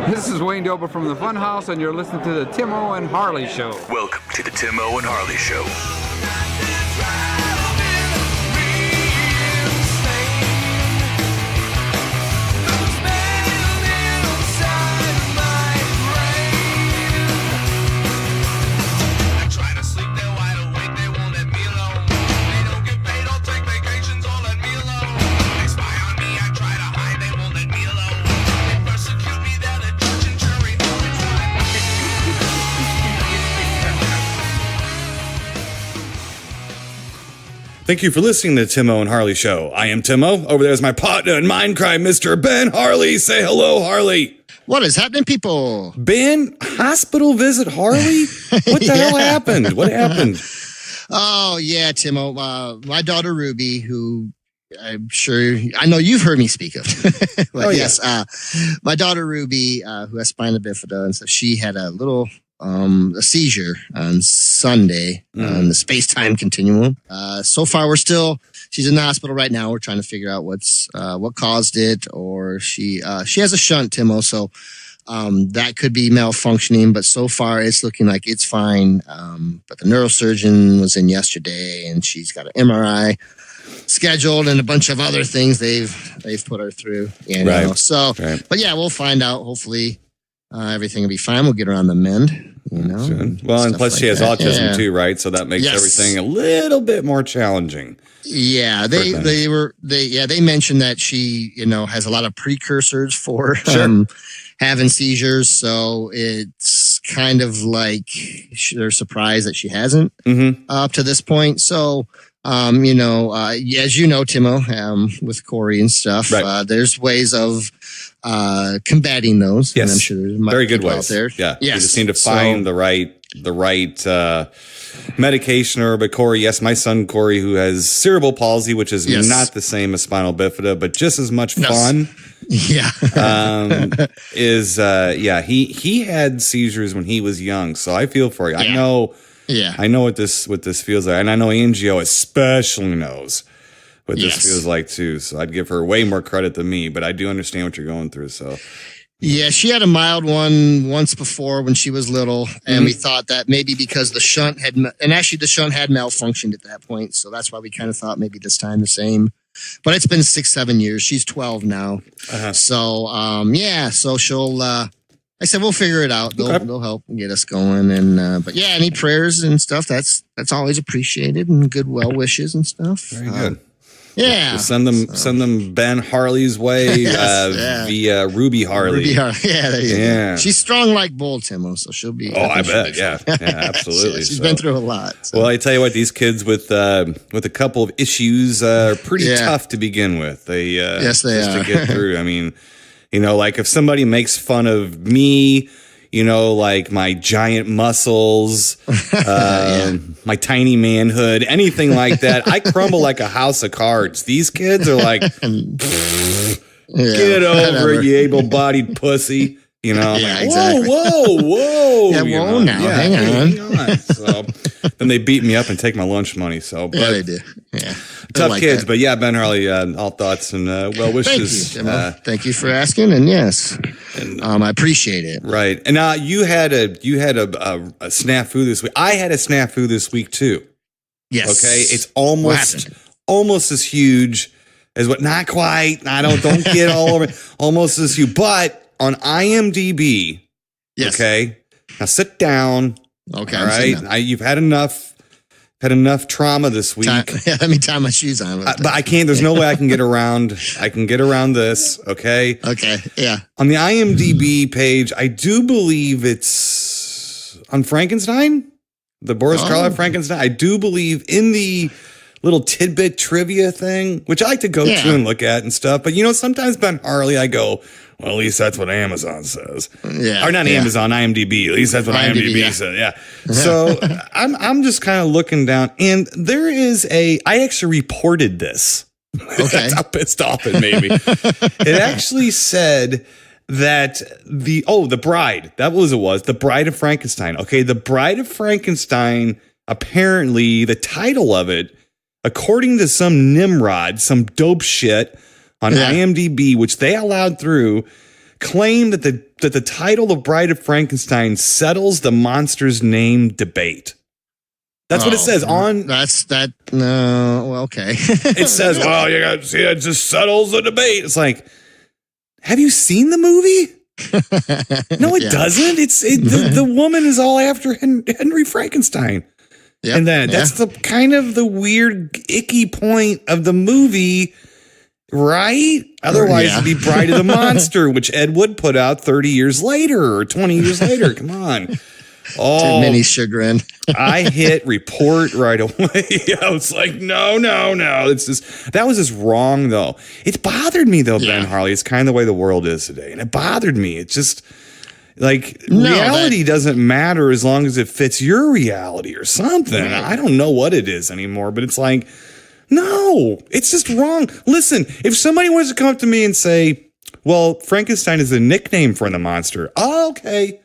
This is Wayne Dober from the Funhouse, and you're listening to the Timo and Harley Show. Welcome to the Timo and Harley Show. Thank you for listening to the Timo and Harley Show. I am Timo. Over there is my partner in Mindcrime, Mr. Ben Harley. Say hello, Harley. What is happening, people? Ben, hospital visit, Harley? What the hell happened? What happened? Oh, yeah, Timo. My daughter, Ruby, who I'm sure, I know you've heard me speak of. But yes, my daughter, Ruby, who has spina bifida, and so she had a little... a seizure on Sunday on the space-time continuum. So far, she's in the hospital right now. We're trying to figure out what caused it, or she has a shunt, Timo, so that could be malfunctioning, but so far it's looking like it's fine. But the neurosurgeon was in yesterday, and she's got an MRI scheduled and a bunch of other things they've put her through. But yeah, we'll find out. Hopefully everything will be fine. We'll get her on the mend. Well, and plus she has autism too, right? So that makes everything a little bit more challenging. Yeah, they mentioned that she, has a lot of precursors for having seizures. So it's kind of like they're surprised that she hasn't up to this point. So, as you know, Timo, with Corey and stuff, there's ways of combating those. Yes, and I'm sure there's very good ways out there. Yeah, you just need to find the right medication. But Corey, yes, my son Corey, who has cerebral palsy, which is not the same as spinal bifida, but just as much fun. Yeah, he had seizures when he was young, so I feel for you. Yeah. I know what this feels like, and I know Angio especially knows what this feels like too. So I'd give her way more credit than me, but I do understand what you're going through. So yeah, she had a mild one once before when she was little, and we thought that maybe because the shunt had malfunctioned at that point, so that's why we kind of thought maybe this time the same. But it's been 6-7 years. She's 12 now, so so she'll. I said we'll figure it out. They'll help get us going, and but yeah, any prayers and stuff that's always appreciated, and good well wishes and stuff. Very good. Yeah, we'll send them Ben Harley's way via Ruby Harley. Yeah, there you go. She's strong like bull, Timo, so she'll be. I bet. Yeah, absolutely. She's been through a lot. So. Well, I tell you what, these kids with a couple of issues are pretty tough to begin with. They are to get through. I mean, like if somebody makes fun of me, like my giant muscles, my tiny manhood, anything like that, I crumble like a house of cards. These kids are like, get over it, you able-bodied pussy. Exactly. Whoa. Yeah, whoa now, hang on. So then they beat me up and take my lunch money. So, but they do. Yeah. Tough like kids, but Ben Harley, all thoughts and well wishes. Thank you, thank you for asking, and yes, I appreciate it. Right, and you had a snafu this week. I had a snafu this week too. Yes. Okay, it's almost as huge as what? Not quite. Don't get all over. Almost as huge, but on IMDb. Yes. Okay. Now sit down. Okay. All right. You've had enough. Had enough trauma this week. Let me tie my shoes on. But I can't. There's no way I can get around. I can get around this. Okay. Okay. Yeah. On the IMDb page, I do believe it's on Frankenstein, the Boris Karloff Frankenstein. I do believe in the little tidbit trivia thing, which I like to go to and look at and stuff. But sometimes Ben Harley, I go, well, at least that's what Amazon says. Yeah. Or not Amazon, IMDb. At least that's what IMDb says. Yeah. So I'm just kind of looking down, and there is I actually reported this. Okay. That's how pissed off it made me. It actually said that the Bride. That was it was. The Bride of Frankenstein. Okay. The Bride of Frankenstein, apparently the title of it, according to some Nimrod, some dope shit on IMDb, which they allowed through, claim that the title of Bride of Frankenstein settles the monster's name debate. That's what it says on. No, well, okay. It says, well, you got to see, it just settles the debate. It's like, have you seen the movie? No, it doesn't. The woman is all after Henry Frankenstein. Yep. And then that's the kind of the weird, icky point of the movie, right? Otherwise, it'd be Bride of the Monster, which Ed Wood put out 30 years later or 20 years later. Come on. Oh, mini chagrin. I hit report right away. I was like, no. That was just wrong, though. It bothered me, though, Ben Harley. It's kind of the way the world is today. And it bothered me. It's just like reality doesn't matter as long as it fits your reality or something. Right. I don't know what it is anymore, but it's like, no, it's just wrong. Listen, if somebody wants to come up to me and say, well, Frankenstein is a nickname for the monster. Oh, okay.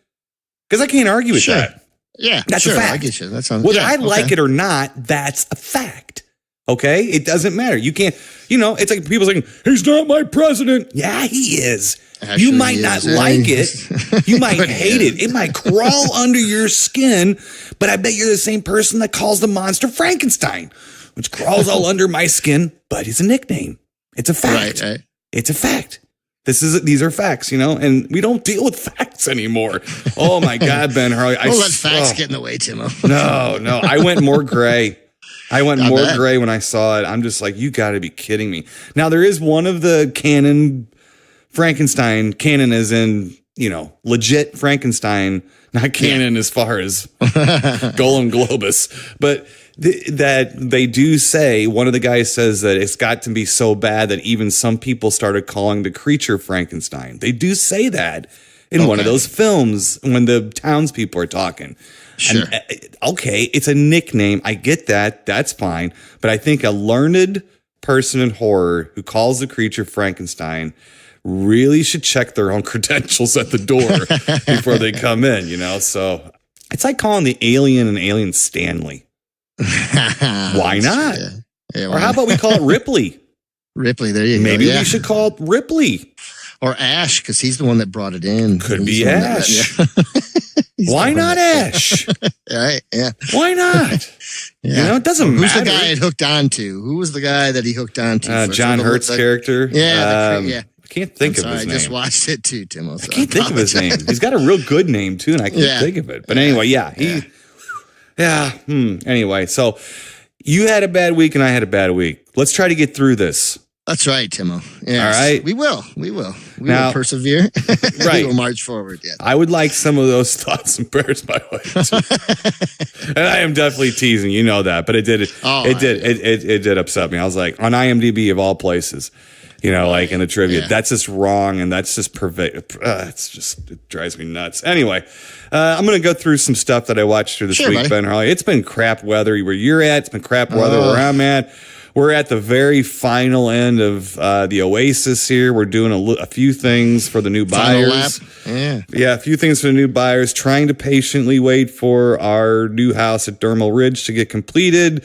Because I can't argue with that. Yeah, that's a fact. I get you. That sounds, whether I like it or not, that's a fact. Okay? It doesn't matter. You can't, it's like people saying, he's not my president. Yeah, he is. Actually, you might not like it. You might hate it. It might crawl under your skin, but I bet you're the same person that calls the monster Frankenstein, which crawls all under my skin, but it's a nickname. It's a fact. Right. It's a fact. These are facts, and we don't deal with facts anymore. Oh my God, Ben Harley. Don't let facts get in the way, Timo. No. I went more gray. Gray when I saw it. I'm just like, you got to be kidding me. Now, there is one of the canon Frankenstein. Canon as in, legit Frankenstein. Not canon as far as Golem Globus. But that they do say, one of the guys says that it's got to be so bad that even some people started calling the creature Frankenstein. They do say that in one of those films when the townspeople are talking. Sure. And, okay, it's a nickname. I get that. That's fine. But I think a learned person in horror who calls the creature Frankenstein really should check their own credentials at the door before they come in, So it's like calling the alien an alien Stanley. Why not? Or how about we call it Ripley? Ripley, there you go. Maybe we should call it Ripley. Or Ash, because he's the one that brought it in. Could be Ash. Why not Ash? Right, yeah. Why not? It doesn't matter. Who's the guy it hooked on to? Who was the guy that he hooked on to? John Hurt's character. Yeah, I can't think of his name. I just watched it too, Timo. I can't think of his name. He's got a real good name too, and I can't think of it. But anyway, Anyway, so you had a bad week and I had a bad week. Let's try to get through this. That's right, Timo. Yes. All right. We will. We will persevere. Right. We will march forward. Yeah. I would like some of those thoughts and prayers my way. And I am definitely teasing. You know that. But it did upset me. I was like, on IMDb of all places, like in the trivia, that's just wrong. And that's just it drives me nuts. Anyway, I'm going to go through some stuff that I watched through this week, buddy. Ben Harley. It's been crap weather where you're at. It's been crap weather where I'm at. We're at the very final end of the Oasis here. We're doing a few things for the new buyers. Yeah, a few things for the new buyers. Trying to patiently wait for our new house at Dermal Ridge to get completed.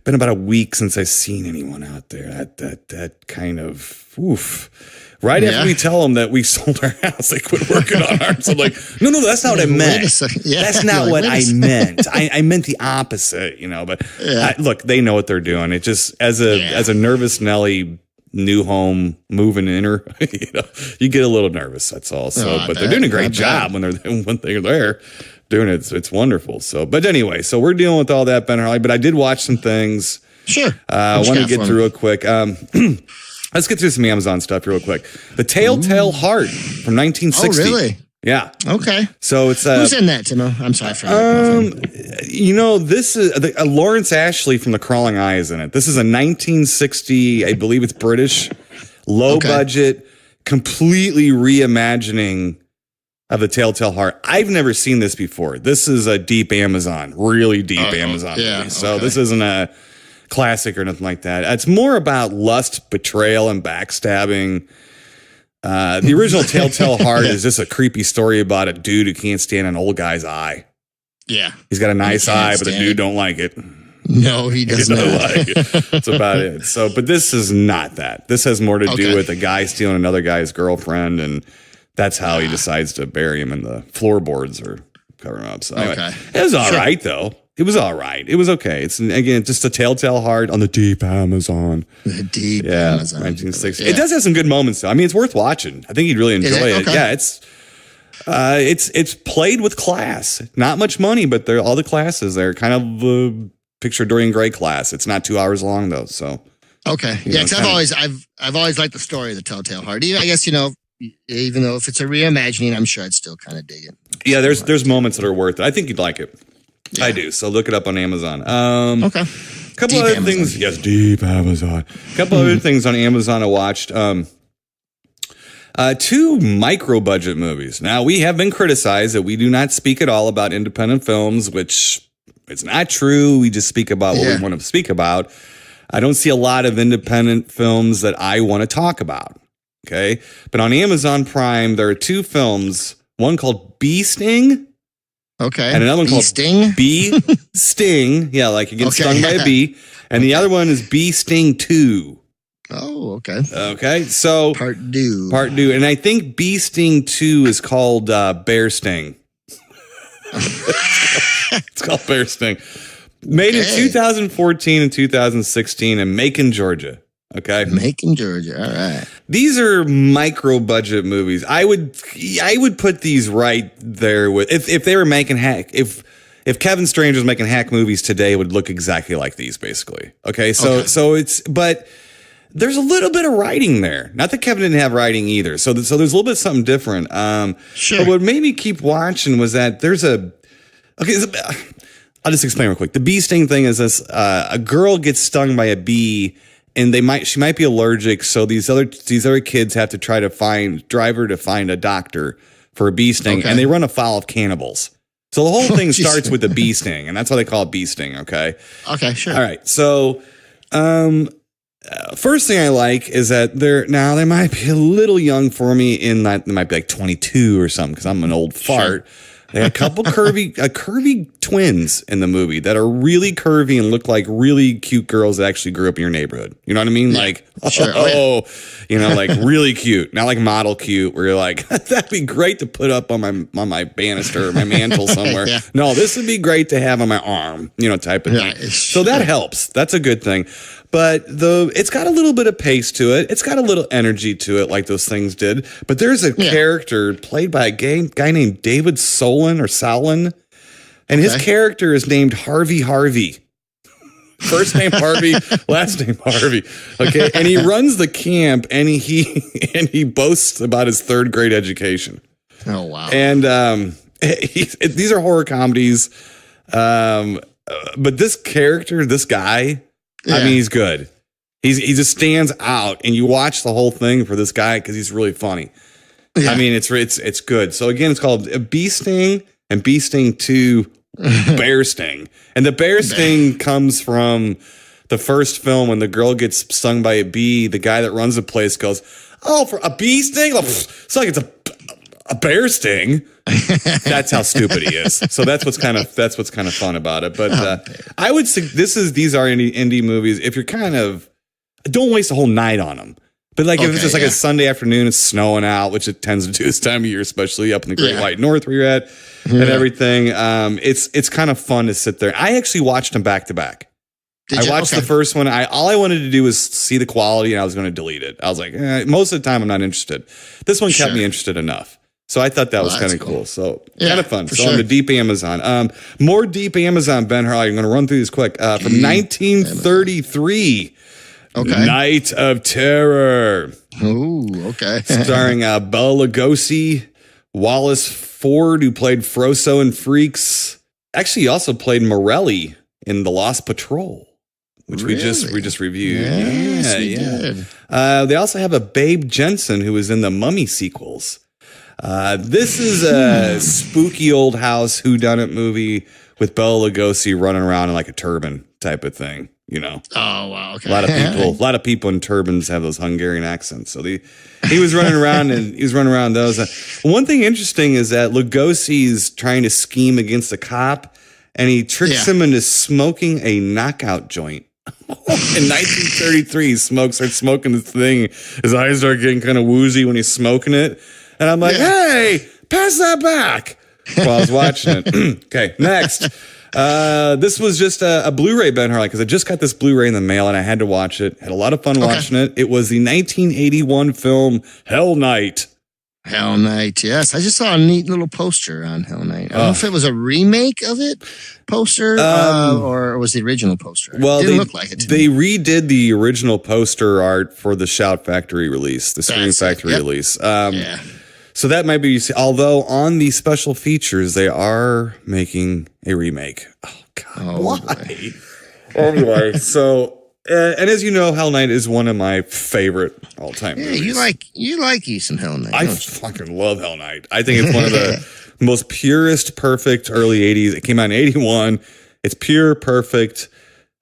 Been about a week since I've seen anyone out there. That kind of Right after we tell them that we sold our house, they quit working on ours. I'm like, no, that's not what I meant. That's not what I meant. I meant the opposite, But look, they know what they're doing. It just as a nervous Nelly new home moving in her, you get a little nervous. That's all. So, but they're doing a great job when they're there doing it. It's wonderful. So, but anyway, so we're dealing with all that, Ben Harley. But I did watch some things. Sure. I want to get through it quick. Let's get through some Amazon stuff real quick. The Telltale Heart from 1960. Oh, really? Yeah. Okay. So it's who's in that, Timo? I'm sorry for this is Lawrence Ashley from The Crawling Eye is in it. This is a 1960, I believe it's British, low budget, completely reimagining of the Telltale Heart. I've never seen this before. This is a deep Amazon, really deep Amazon movie. So this isn't a classic or nothing like that. It's more about lust, betrayal, and backstabbing. The original Telltale Heart is just a creepy story about a dude who can't stand an old guy's eye. Yeah. He's got a nice eye, but the dude don't like it. No, he doesn't like it. That's about it. So, but this is not that. This has more to do with a guy stealing another guy's girlfriend and that's how he decides to bury him, and the floorboards are covering him up. So anyway, it was all right though. It was all right. It was okay. It's again just a telltale heart on the deep Amazon. The deep Amazon. 1960. Yeah. It does have some good moments though. I mean, it's worth watching. I think you'd really enjoy it. Okay. Yeah, it's played with class. Not much money, but all the classes. They're kind of picture Dorian Gray class. It's not 2 hours long though. So okay, yeah. Because I've always liked the story of the telltale heart. Even I guess even though if it's a reimagining, I'm sure I'd still kind of dig it. Yeah, there's moments that are worth it. I think you'd like it. Yeah. I do. So look it up on Amazon. Okay. A couple other things. Yes, deep Amazon. A couple other things on Amazon I watched. 2 micro budget movies. Now, we have been criticized that we do not speak at all about independent films, which it's not true. We just speak about what we want to speak about. I don't see a lot of independent films that I want to talk about. Okay. But on Amazon Prime, there are 2 films, one called Bee Sting. Okay. And another one called Bee Sting. Yeah, like you get stung by a bee. And the other one is Bee Sting 2. Oh, okay. Okay. So Part 2. And I think Bee Sting 2 is called Bear Sting. It's called Bear Sting. Made in 2014 and 2016 in Macon, Georgia. Okay. Macon, Georgia. All right. These are micro budget movies. I would put these right there with if they were making hack if Kevin Strange was making hack movies today, it would look exactly like these basically. Okay. So it's but there's a little bit of writing there. Not that Kevin didn't have writing either. So there's a little bit of something different. Sure. But what made me keep watching was that I'll just explain real quick. The bee sting thing is this: a girl gets stung by a bee, and she might be allergic. So these other kids have to try to drive her to find a doctor for a bee sting, and they run afoul of cannibals. So the whole thing starts with the bee sting, and that's why they call it bee sting. Okay. Okay. Sure. All right. So, first thing I like is that they might be a little young for me in that they might be like 22 or something because I'm an old fart. Sure. They had a couple curvy twins in the movie that are really curvy and look like really cute girls that actually grew up in your neighborhood. You know what I mean? Yeah. Like, like really cute. Not like model cute where you're like, that'd be great to put up on my banister or my mantle somewhere. Yeah. No, this would be great to have on my arm, type of thing. So that helps. That's a good thing. But it's got a little bit of pace to it. It's got a little energy to it, like those things did. But there's a character played by a guy named David Sowlin, and his character is named Harvey. First name Harvey, last name Harvey. Okay, and he runs the camp, and he boasts about his 3rd grade education. Oh wow! And these are horror comedies, but this guy. Yeah. I mean, he's good. He just stands out, and you watch the whole thing for this guy because he's really funny. Yeah. I mean, it's good. So again, it's called Bee Sting and Bee Sting 2 Bear Sting. And the bear sting comes from the first film when the girl gets stung by a bee. The guy that runs the place goes, "Oh, for a bee sting? It's like it's a bear sting." That's how stupid he is. So that's what's kind of fun about it. But I would say these are indie movies. If you're don't waste a whole night on them. But if it's just like a Sunday afternoon, it's snowing out, which it tends to do this time of year, especially up in the Great White North where you're at and everything. It's kind of fun to sit there. I actually watched them back to back. I watched the first one. All I wanted to do was see the quality, and I was going to delete it. I was like, most of the time I'm not interested. This one kept me interested enough. So I thought that was kind of cool. So kind of fun. So on the deep Amazon, more deep Amazon, Ben Harley. I'm going to run through these quick. From 1933, Night of Terror. Oh, okay. Starring Bela Lugosi, Wallace Ford, who played Froso in Freaks. Actually, he also played Morelli in The Lost Patrol, which we just reviewed. Yes, we did. They also have a Babe Jensen who was in the Mummy sequels. This is a spooky old house whodunit movie with Bela Lugosi running around in like a turban type of thing, Oh wow! Okay. A lot of people in turbans have those Hungarian accents. So he was running around those. One thing interesting is that Lugosi's trying to scheme against a cop, and he tricks him into smoking a knockout joint. In 1933, starts smoking this thing. His eyes start getting kind of woozy when he's smoking it. And I'm like, hey, pass that back while I was watching it. Okay, next. This was just a Blu-ray Ben Harley because I just got this Blu-ray in the mail and I had to watch it. Had a lot of fun watching it. It was the 1981 film Hell Night. Hell Night, yes. I just saw a neat little poster on Hell Night. I don't know if it was a remake of it poster or was the original poster. Well, it didn't look like it. They redid the original poster art for the Shout Factory release, the Scream Factory release. Yeah. So that might be, although on the special features, they are making a remake. Oh, God. Why? Anyway, so, and as you know, Hell Night is one of my favorite all-time movies. You like you some Hell Night. I fucking love Hell Night. I think it's one of the most purest, perfect early 80s. It came out in 81. It's pure, perfect.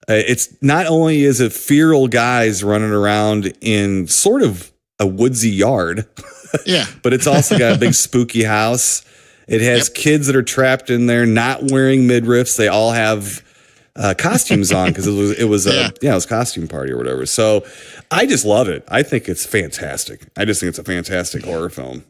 It's not only is it feral guys running around in sort of a woodsy yard. Yeah. But it's also got a big spooky house. It has kids that are trapped in there, not wearing midriffs. They all have costumes on because it was a costume party or whatever. So I just love it. I think it's fantastic. I just think it's a fantastic horror film.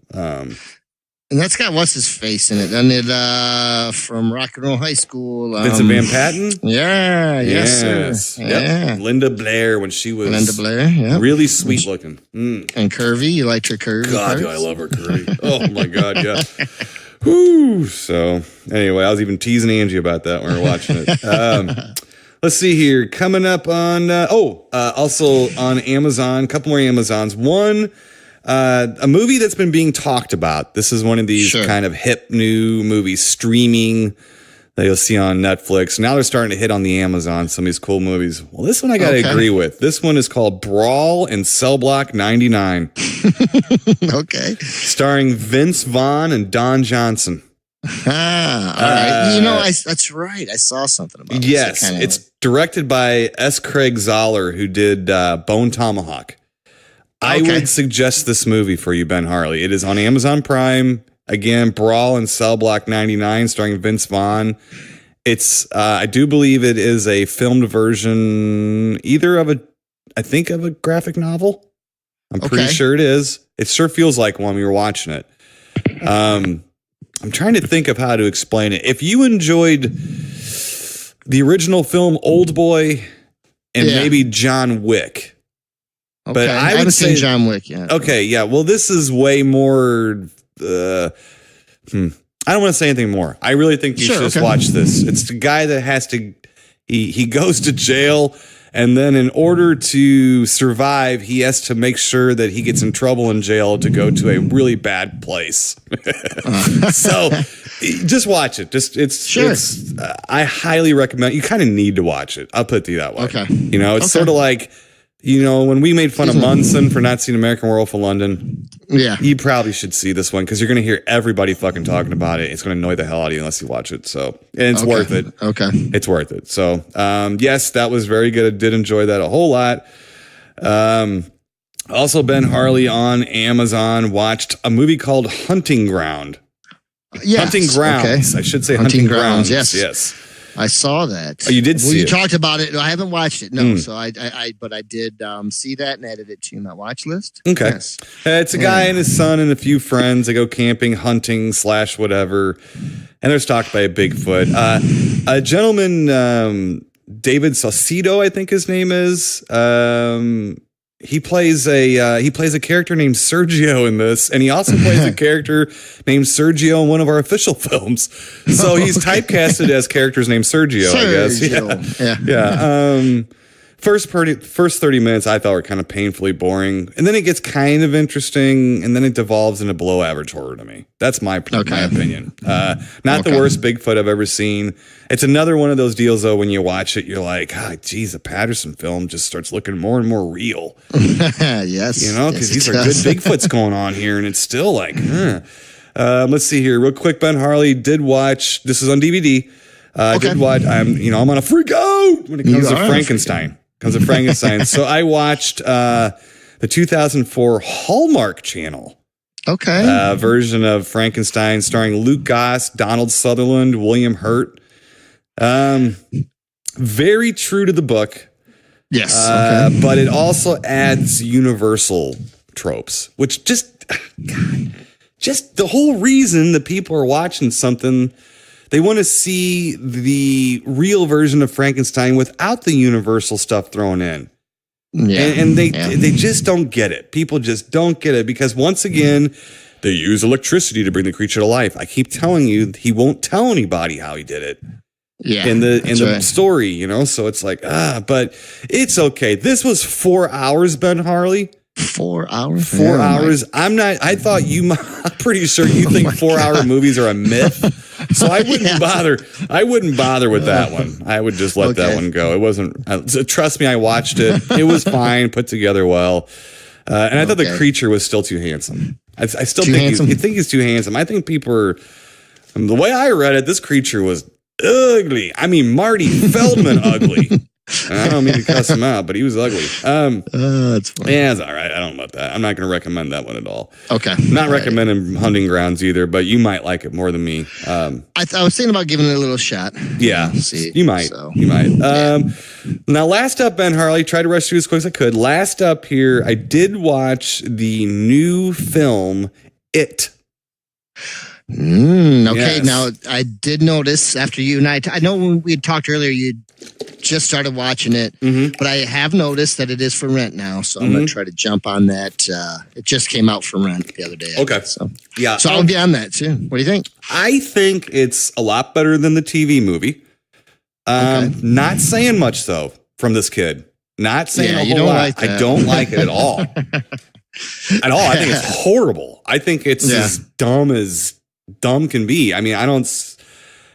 And that's got what's his face in it, doesn't it? From Rock and Roll High School. Vincent Van Patten? Yeah, yes. Yep. Yeah. Linda Blair when she was really sweet looking. And curvy. You liked her curvy. God, I love her curvy. Oh my God, yeah. Whew. So anyway, I was even teasing Angie about that when we were watching it. Let's see here. Coming up on also on Amazon, a couple more Amazons. One, a movie that's been being talked about. This is one of these kind of hip new movies streaming that you'll see on Netflix. Now they're starting to hit on the Amazon, some of these cool movies. Well, this one I got to agree with. This one is called Brawl in Cell Block 99. Okay. Starring Vince Vaughn and Don Johnson. All right. That's right. I saw something about this. Yes. It's directed by S. Craig Zoller, who did Bone Tomahawk. I would suggest this movie for you, Ben Harley. It is on Amazon Prime. Again, Brawl in Cell Block 99, starring Vince Vaughn. It's, I do believe it is a filmed version, either of a graphic novel. I'm pretty sure it is. It sure feels like one when we were watching it. I'm trying to think of how to explain it. If you enjoyed the original film Old Boy and maybe John Wick. But I haven't seen John Wick yet. Okay, yeah. Well, this is way more. I don't want to say anything more. I really think you should just watch this. It's the guy that has to. He goes to jail, and then in order to survive, he has to make sure that he gets in trouble in jail to go to a really bad place. So, just watch it. It's. I highly recommend. You kind of need to watch it. I'll put it to you that way. Okay. You know, it's sort of like. You know, when we made fun of Munson for not seeing American Werewolf in London, you probably should see this one because you're going to hear everybody fucking talking about it. It's going to annoy the hell out of you unless you watch it. So, and it's worth it. Okay. It's worth it. So, yes, that was very good. I did enjoy that a whole lot. Also, Ben Harley on Amazon watched a movie called Hunting Ground. Yes. Hunting Grounds. I should say Hunting Grounds. Yes. I saw that. Oh, you did see it? You talked about it. I haven't watched it. No. So but I did see that and added it to my watch list. Okay. Yes. It's a guy and his son and a few friends. They go camping, hunting / whatever. And they're stalked by a Bigfoot. A gentleman, David Saucedo, I think his name is. He plays a character named Sergio in this, and he also plays a character named Sergio in one of our official films. So he's typecasted as characters named Sergio, I guess. Yeah. First 30 minutes I thought were kind of painfully boring, and then it gets kind of interesting, and then it devolves into below average horror to me. That's my opinion. Not the worst Bigfoot I've ever seen. It's another one of those deals, though, when you watch it, you're like, geez, the Patterson film just starts looking more and more real. Yes. You know, because these are good Bigfoots going on here, and it's still like, let's see here. Real quick, Ben Harley did watch, this is on DVD. Did watch, I'm on a freak out when it comes to Frankenstein. So I watched the 2004 Hallmark Channel version of Frankenstein starring Luke Goss, Donald Sutherland, William Hurt. Very true to the book. Yes. But it also adds universal tropes, which just, God, just the whole reason that people are watching something, they want to see the real version of Frankenstein without the universal stuff thrown in. Yeah. And they just don't get it. People just don't get it because once again, they use electricity to bring the creature to life. I keep telling you, he won't tell anybody how he did it. Yeah. In the story, you know, so it's like, but it's okay. This was 4 hours, Ben Harley. 4 hours? 4 hours. I'm pretty sure you think 4 hour movies are a myth. So I wouldn't bother. I wouldn't bother with that one. I would just let that one go. It wasn't, trust me, I watched it. It was fine, put together well. And I thought the creature was still too handsome. I still think he's too handsome. I think people are, the way I read it, this creature was ugly. I mean, Marty Feldman ugly. I don't mean to cuss him out, but he was ugly. That's funny. Yeah, it's all right. I don't know about that. I'm not going to recommend that one at all. Okay. Not recommending Hunting Grounds either, but you might like it more than me. I was thinking about giving it a little shot. Yeah, you might. So. You might. Now, last up, Ben Harley, tried to rush through as quick as I could. Last up here, I did watch the new film, It. Okay, yes. Now I did notice after you and I know when we had talked earlier, you just started watching it, but I have noticed that it is for rent now, so I'm going to try to jump on that. It just came out for rent the other day. Okay. So I'll be on that too. What do you think? I think it's a lot better than the TV movie. Not saying much though from this kid. Not saying a whole lot. Like I don't like it at all. At all. I think it's horrible. I think it's as dumb can be. I mean,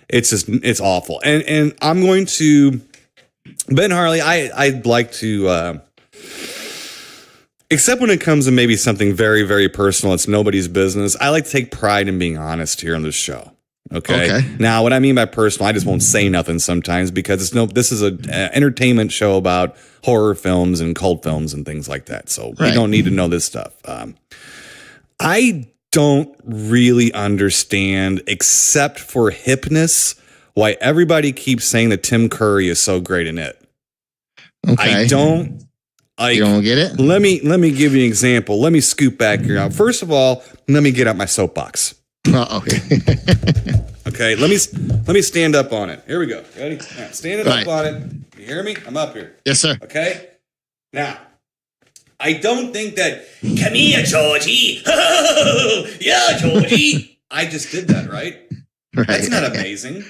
it's awful. And I'm going to, Ben Harley, I'd like to, except when it comes to maybe something very, very personal, it's nobody's business. I like to take pride in being honest here on this show. Okay. Now, what I mean by personal, I just won't say nothing sometimes because this is an entertainment show about horror films and cult films and things like that. So we don't need to know this stuff. I don't really understand, except for hipness, why everybody keeps saying that Tim Curry is so great in it. Okay. You don't get it? Let me give you an example. Let me scoop back here. Now, first of all, let me get out my soapbox. Okay, let me stand up on it. Here we go. Ready? Right, standing up on it. You hear me? I'm up here. Yes, sir. Okay. Now, I don't think that, come here, Georgie. Yeah, Georgie. I just did that, right? That's not amazing.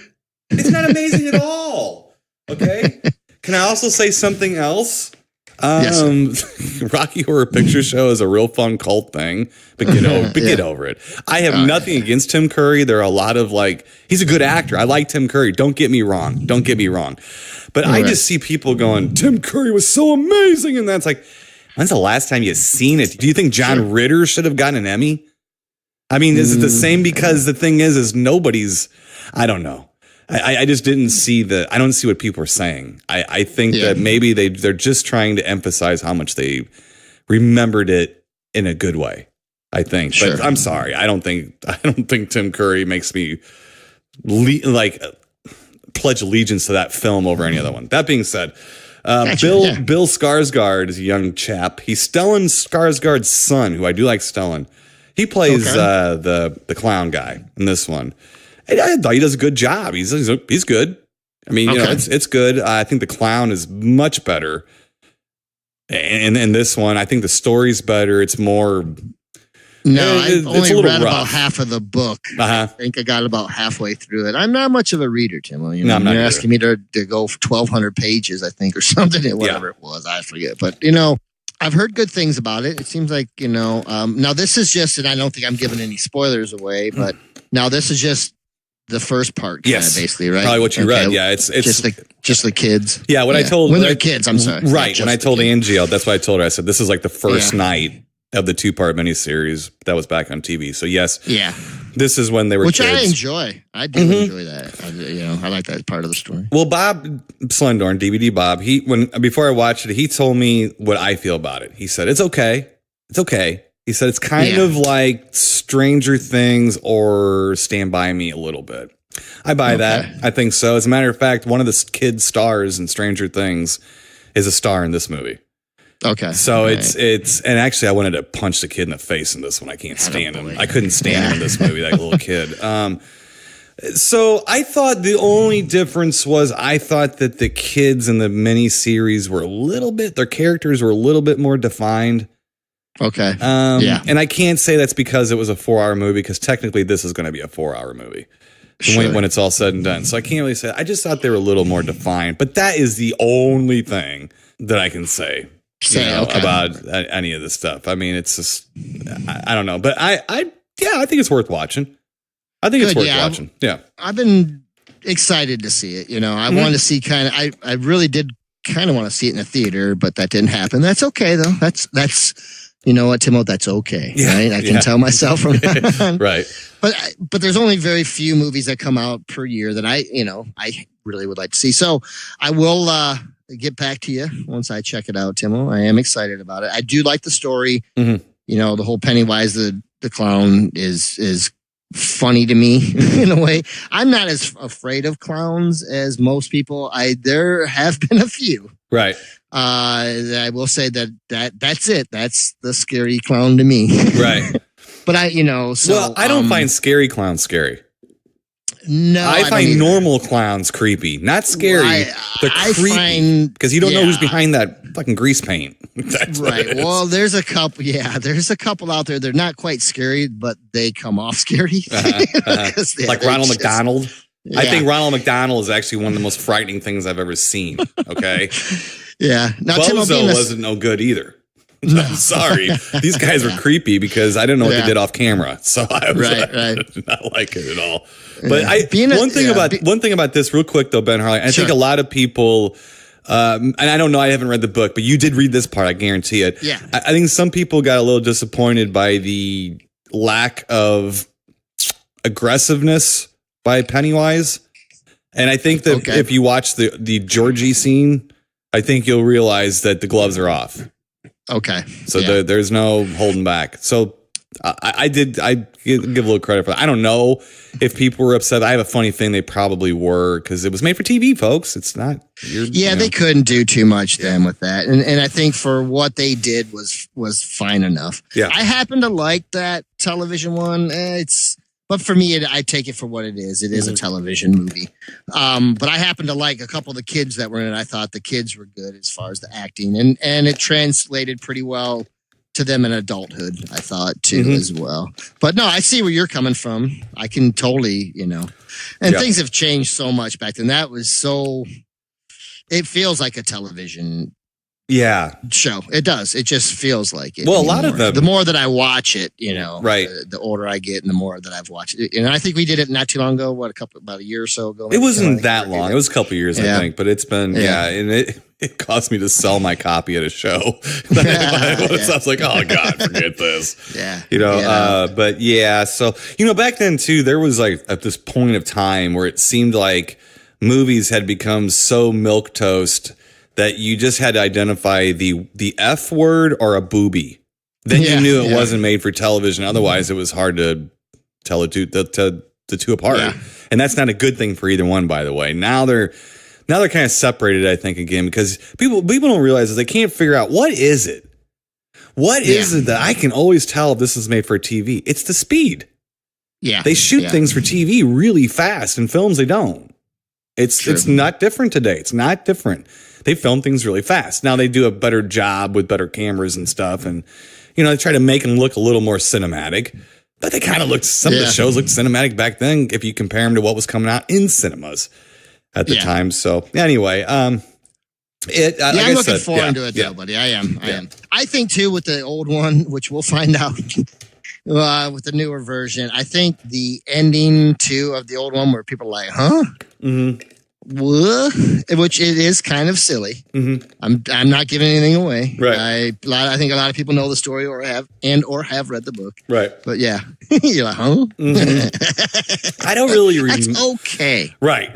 It's not amazing at all. Okay. Can I also say something else? Yes. Rocky Horror Picture Show is a real fun cult thing, but get over it. I have nothing against Tim Curry. There are a lot of he's a good actor. I like Tim Curry. Don't get me wrong. But I just see people going, Tim Curry was so amazing. And that's like, when's the last time you've seen it? Do you think John Ritter should have gotten an Emmy? I mean, is it the same? Because the thing is nobody's, I don't know. I just didn't see I don't see what people are saying. I think that maybe they're just trying to emphasize how much they remembered it in a good way. I think, but I'm sorry. I don't think Tim Curry makes me pledge allegiance to that film over any other one. That being said, Bill Skarsgård is a young chap. He's Stellan Skarsgård's son, who I do like Stellan. He plays the clown guy in this one. I thought he does a good job. He's good. I mean, it's good. I think the clown is much better. And in this one, I think the story's better. It's more. No, I've only read about half of the book. I think I got about halfway through it. I'm not much of a reader, Tim. You're asking me to go for 1,200 pages, I think, or something, whatever it was. I forget. But, I've heard good things about it. It seems like, now this is just, and I don't think I'm giving any spoilers away, but now this is just the first part, basically, right? Probably what you read. Yeah, it's just the kids. Yeah, I told when they're kids. I'm sorry. Right, when I told Angie, that's what I told her. I said this is like the first night of the 2-part miniseries that was back on TV. So yes, this is when they were kids. I enjoy. I do enjoy that. I like that part of the story. Well, Bob Slendorn, DVD Bob, before I watched it, he told me what I feel about it. He said it's okay. It's okay. He said it's kind of like Stranger Things or Stand By Me a little bit. I buy that. I think so. As a matter of fact, one of the kid stars in Stranger Things is a star in this movie. Okay. So it's and actually I wanted to punch the kid in the face in this one. I can't stand him. I couldn't stand him in this movie, that little kid. So I thought the only difference was I thought that the kids in the miniseries were their characters were a little bit more defined. Okay. And I can't say that's because it was a 4-hour movie, because technically this is going to be a 4-hour movie. Sure. When it's all said and done. So I can't really say. I just thought they were a little more defined, but that is the only thing that I can say about any of this stuff. I mean, it's just, I don't know, but I think it's worth watching. I think it's worth watching. Yeah. I've been excited to see it. I wanted to see I really did kind of want to see it in a theater, but that didn't happen. That's okay though. That's, you know what, Timo, that's okay. Yeah, right? I can tell myself from that on. Right. But there's only very few movies that come out per year that I really would like to see. So I will get back to you once I check it out, Timo. I am excited about it. I do like the story. Mm-hmm. The whole Pennywise the clown is funny to me in a way. I'm not as afraid of clowns as most people. There have been a few. Right. I will say that's it. That's the scary clown to me. Right. But I don't find scary clowns scary. No, I find normal clowns creepy, not scary. Creepy, because you don't know who's behind that fucking grease paint. That's right. Well, there's a couple. Yeah, there's a couple out there. They're not quite scary, but they come off scary. Like Ronald McDonald. Yeah. I think Ronald McDonald is actually one of the most frightening things I've ever seen. Okay. Yeah. Now, Bozo wasn't no good either. No. I'm sorry. These guys were creepy because I didn't know what they did off camera. So I was did not like it at all. But one thing about this real quick though, Ben Harley, I think a lot of people, and I don't know, I haven't read the book, but you did read this part. I guarantee it. Yeah. I think some people got a little disappointed by the lack of aggressiveness by Pennywise. And I think that if you watch the Georgie scene, I think you'll realize that the gloves are off. Okay. So there's no holding back. So I give a little credit for that. I don't know if people were upset. I have a funny thing. They probably were, because it was made for TV, folks. It's not. They couldn't do too much then with that. And I think for what they did was fine enough. Yeah. I happen to like that television one. But for me, I take it for what it is. It is a television movie. But I happen to like a couple of the kids that were in it. I thought the kids were good as far as the acting. And it translated pretty well to them in adulthood, I thought, too, as well. But no, I see where you're coming from. I can totally, And things have changed so much back then. That was so... It feels like a television show. It does. It just feels like it. Well, a lot of them. The more that I watch it, right. The older I get and the more that I've watched it. And I think we did it not too long ago, about a year or so ago. It wasn't that long. It was a couple of years, I think, but it's been, and it cost me to sell my copy at a show. I was like, oh God, forget this. But so, back then too, there was like at this point of time where it seemed like movies had become so milquetoast that you just had to identify the F word or a booby. Then you knew it wasn't made for television. Otherwise, it was hard to tell the two apart. Yeah. And that's not a good thing for either one, by the way. Now they're kind of separated, I think, again, because people don't realize is they can't figure out what is it. What is it that I can always tell if this is made for TV? It's the speed. Yeah. They shoot things for TV really fast. In films, they don't. It's not different today. It's not different. They film things really fast. Now they do a better job with better cameras and stuff. And, they try to make them look a little more cinematic. But they kind of looked, some of the shows looked cinematic back then if you compare them to what was coming out in cinemas at the time. So anyway, I'm looking forward to it though, buddy. I am. I think too with the old one, which we'll find out with the newer version, I think the ending too of the old one where people are like, huh? Mm-hmm. Which it is kind of silly. Mm-hmm. I'm not giving anything away. Right. I think a lot of people know the story or have read the book. Right. But you're like, huh? Mm-hmm. I don't really remember. That's okay. Right.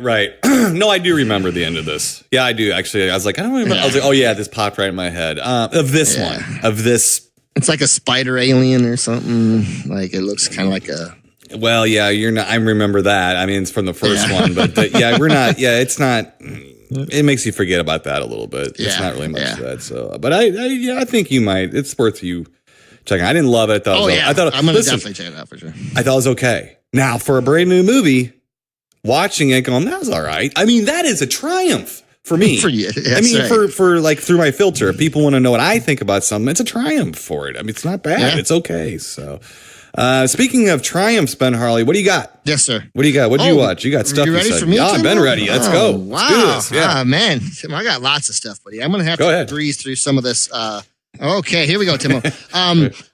No, I do remember the end of this. Yeah, I do actually. I was like, I don't remember. I was like, oh yeah, this popped right in my head. Of this one. Of this. It's like a spider alien or something. Like it looks kind of like a. Well, yeah, you're not. I remember that. I mean, it's from the first one, but we're not. Yeah, it's not. it makes you forget about that a little bit. It's not really much to that. So, but I think you might. It's worth you checking. I didn't love it. I thought I'm going to definitely check it out for sure. I thought it was okay. Now, for a brand new movie, watching it, going, that was all right. I mean, that is a triumph for me. For you, I mean, for like through my filter, if people want to know what I think about something, it's a triumph for it. I mean, it's not bad. Yeah. It's okay. So. Speaking of triumphs, Ben Harley, what do you got? Yes, sir. What do you got? What do you watch? You got stuff. You ready for me? Yeah, I've been ready. Let's go. Wow. Let's do this. Yeah. Man. Tim, I got lots of stuff, buddy. I'm going to have to breeze through some of this. Okay, here we go, Timo.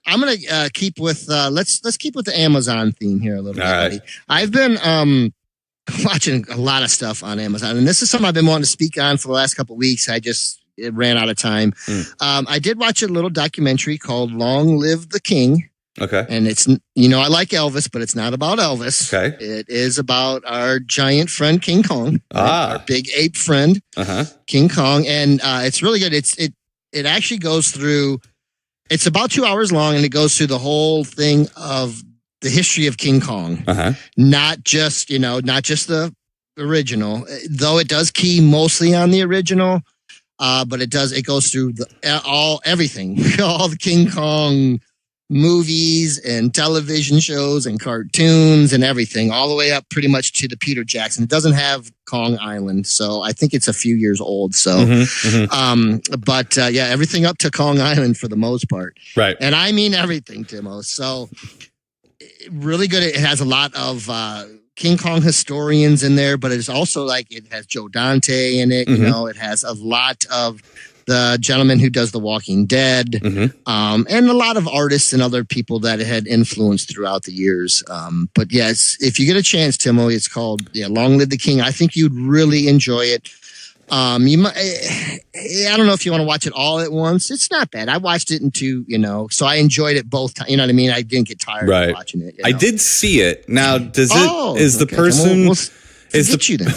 I'm going to keep with, let's keep with the Amazon theme here a little bit, buddy. I've been, watching a lot of stuff on Amazon, and this is something I've been wanting to speak on for the last couple of weeks. It ran out of time. I did watch a little documentary called Long Live the King. Okay. And it's, I like Elvis, but it's not about Elvis. Okay. It is about our giant friend, King Kong. Right? Our big ape friend, King Kong. And it's really good. It actually goes through, it's about 2 hours long, and it goes through the whole thing of the history of King Kong. Not just the original, though it does key mostly on the original. But it goes through everything, all the King Kong movies and television shows and cartoons and everything, all the way up pretty much to the Peter Jackson. It doesn't have Kong Island, so I think it's a few years old. So, but everything up to Kong Island for the most part. Right. And I mean everything, Timo. So really good. It has a lot of King Kong historians in there, but it's also it has Joe Dante in it. It has a lot of the gentleman who does The Walking Dead, and a lot of artists and other people that it had influenced throughout the years. But yes, if you get a chance, Timo, it's called Long Live the King. I think you'd really enjoy it. You might, I don't know if you want to watch it all at once. It's not bad. I watched it in two, so I enjoyed it both times. You know what I mean? I didn't get tired of watching it. I did see it. Now, is the person... Get you then.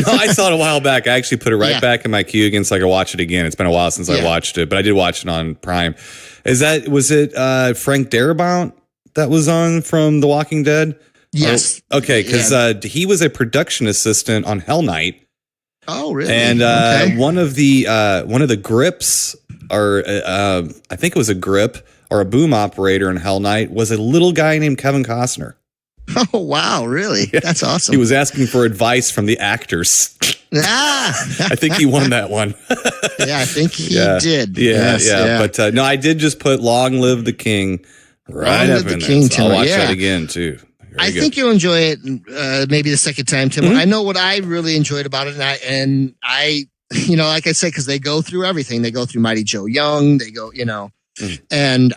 No, I saw it a while back. I actually put it back in my queue again so I could watch it again. It's been a while since I watched it, but I did watch it on Prime. Was it Frank Darabont that was on from The Walking Dead? Yes. Okay, because he was a production assistant on Hell Night. Oh, really? And one of the grips, or I think it was a grip or a boom operator in Hell Night, was a little guy named Kevin Costner. Oh, wow. Really? Yeah. That's awesome. He was asking for advice from the actors. I think he won that one. Yeah, I think he did. Yeah, yeah. But no, I did just put Long Live the King right up in there. So I'll watch that again, too. I think you'll enjoy it maybe the second time, Tim. I know what I really enjoyed about it, and I like I said, because they go through everything. They go through Mighty Joe Young. They go, and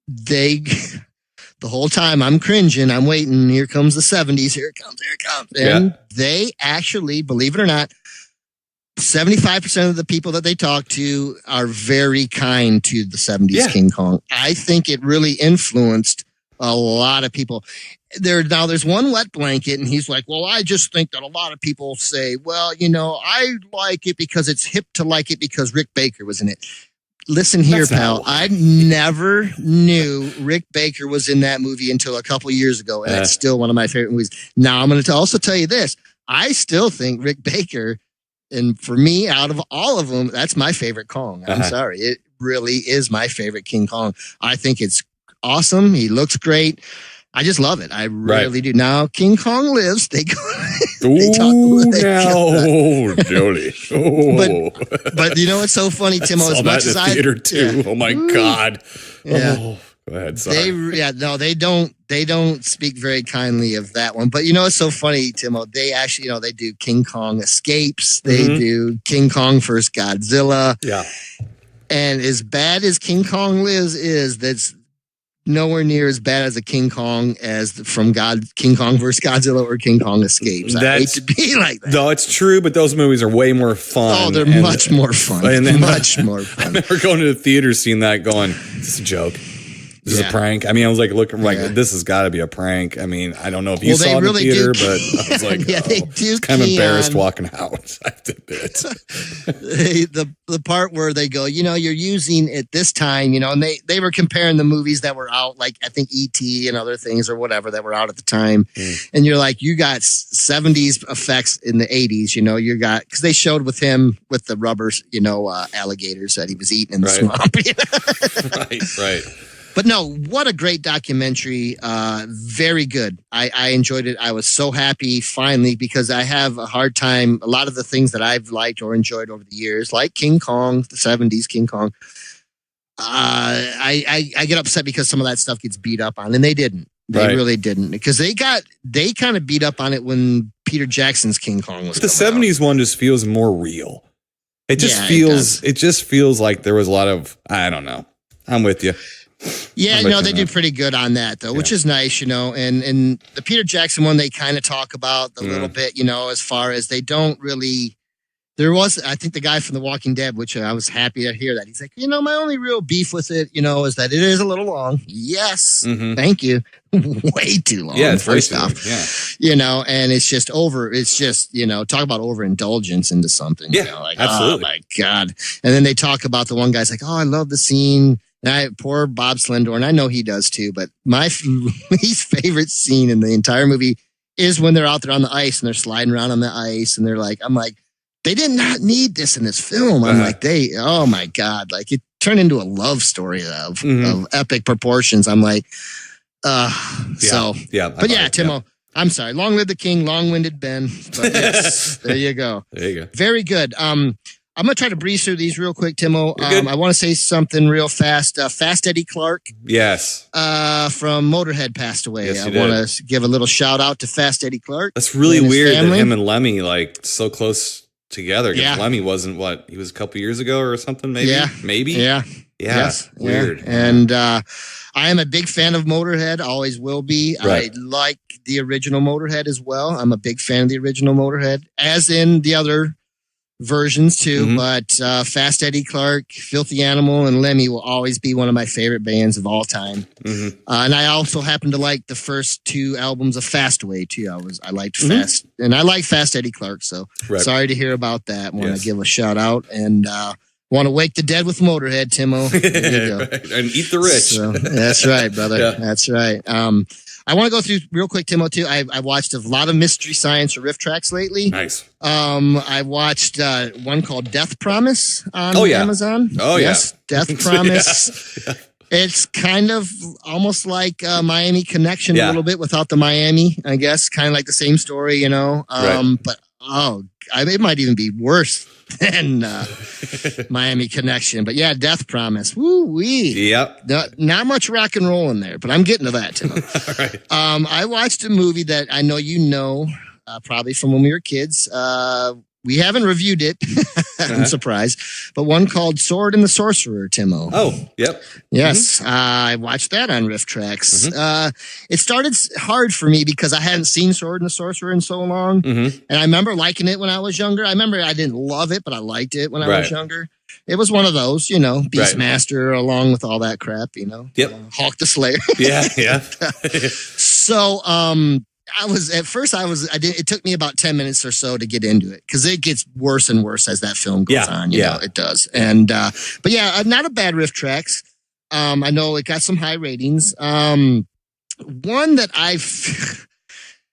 they... The whole time I'm cringing, I'm waiting. Here comes the 70s. Here it comes. And they actually, believe it or not, 75% of the people that they talk to are very kind to the 70s King Kong. I think it really influenced a lot of people. There's one wet blanket, and he's like, well, I just think that a lot of people say, well, I like it because it's hip to like it because Rick Baker was in it. Listen here, pal. I never knew Rick Baker was in that movie until a couple of years ago, and it's still one of my favorite movies. Now, I'm going to also tell you this. I still think Rick Baker, and for me, out of all of them, that's my favorite Kong. I'm sorry. It really is my favorite King Kong. I think it's awesome. He looks great. I just love it. I really do. Now, King Kong lives. They go. They talk. Jody. But what's so funny, Timo? As much as I theater too. Oh my God. Yeah. Oh, go ahead. Sorry. They don't speak very kindly of that one. But what's so funny, Timo? They actually, they do King Kong Escapes. They do King Kong vs. Godzilla. Yeah. And as bad as King Kong lives that's nowhere near as bad as a King Kong from King Kong vs. Godzilla or King Kong Escapes. I hate to be like that. No, it's true, but those movies are way more fun. Oh, they're much more fun. Much more fun. I remember going to the theater seeing that going, is this a joke? This is a prank. I mean, I was like looking like this has got to be a prank. I mean, I don't know if you saw it in the theater, but I was like, they do kind of embarrassed walking out. I have to admit. the part where they go, you're using it this time, and they were comparing the movies that were out, like I think E.T. and other things or whatever that were out at the time, and you're like, you got 70s effects in the 80s, you got because they showed with him with the rubbers, alligators that he was eating in the swamp. Right. But no, what a great documentary. Very good. I enjoyed it. I was so happy finally because I have a hard time. A lot of the things that I've liked or enjoyed over the years, like King Kong, the 70s King Kong, I get upset because some of that stuff gets beat up on, and they didn't. They really didn't because they kind of beat up on it when Peter Jackson's King Kong was. The 70s one just feels more real. It just feels like there was a lot of, I don't know. I'm with you. Yeah, no, they do pretty good on that though, which is nice, and the Peter Jackson one, they kind of talk about a little bit, as far as they don't really, I think the guy from The Walking Dead, which I was happy to hear that. He's like, my only real beef with it, is that it is a little long. Yes. Thank you. Way too long. Yeah, it's first off. Yeah. And it's just talk about overindulgence into something. Yeah, absolutely. Oh my God. And then they talk about the one guy's like, oh, I love the scene. Poor Bob Slendorn. I know he does too, but my least favorite scene in the entire movie is when they're out there on the ice and they're sliding around on the ice and they're like, I'm like, they did not need this in this film. I'm like, oh my God, like it turned into a love story of epic proportions. I'm like, But Timo, I'm sorry. Long live the king, long-winded Ben. But yes, there you go. There you go. Very good. I'm going to try to breeze through these real quick, Timo. I want to say something real fast. Fast Eddie Clark. Yes. From Motorhead passed away. Yes, I want to give a little shout out to Fast Eddie Clark. That's really weird that him and Lemmy like so close together. Yeah. Lemmy wasn't he was a couple years ago or something, maybe? Yeah. Maybe? Yeah. Yes. Weird. Yeah. And I am a big fan of Motorhead, always will be. Right. I like the original Motorhead as well. I'm a big fan of the original Motorhead, as in the other versions too, but Fast Eddie Clark, Filthy Animal, and Lemmy will always be one of my favorite bands of all time. And I also happen to like the first two albums of Fastway too. I liked Fast, and I like Fast Eddie Clark. So sorry to hear about that. Want to give a shout out and want to wake the dead with Motorhead, Timo. There you go. And eat the rich. So, that's right, brother. That's right. I want to go through real quick, Timo, too. I watched a lot of Mystery Science or riff tracks lately. Nice. I watched one called Death Promise on Amazon. Oh, yes, Death Promise. It's kind of almost like Miami Connection a little bit without the Miami, I guess. Kind of like the same story, But, it might even be worse than Miami Connection. But yeah, Death Promise. Woo-wee. Yep. Not much rock and roll in there, but I'm getting to that, Tim. All right. I watched a movie that I know probably from when we were kids. We haven't reviewed it. I'm surprised. But one called Sword and the Sorcerer, Timo. Oh, yep. Yes. I watched that on Riff Tracks. It started hard for me because I hadn't seen Sword and the Sorcerer in so long. And I remember liking it when I was younger. I remember I didn't love it, but I liked it when I was younger. It was one of those, Beastmaster along with all that crap, Yep. Hawk the Slayer. Yeah. So, it took me about 10 minutes or so to get into it because it gets worse and worse as that film goes on. It does. And, but yeah, not a bad riff tracks. I know it got some high ratings. One that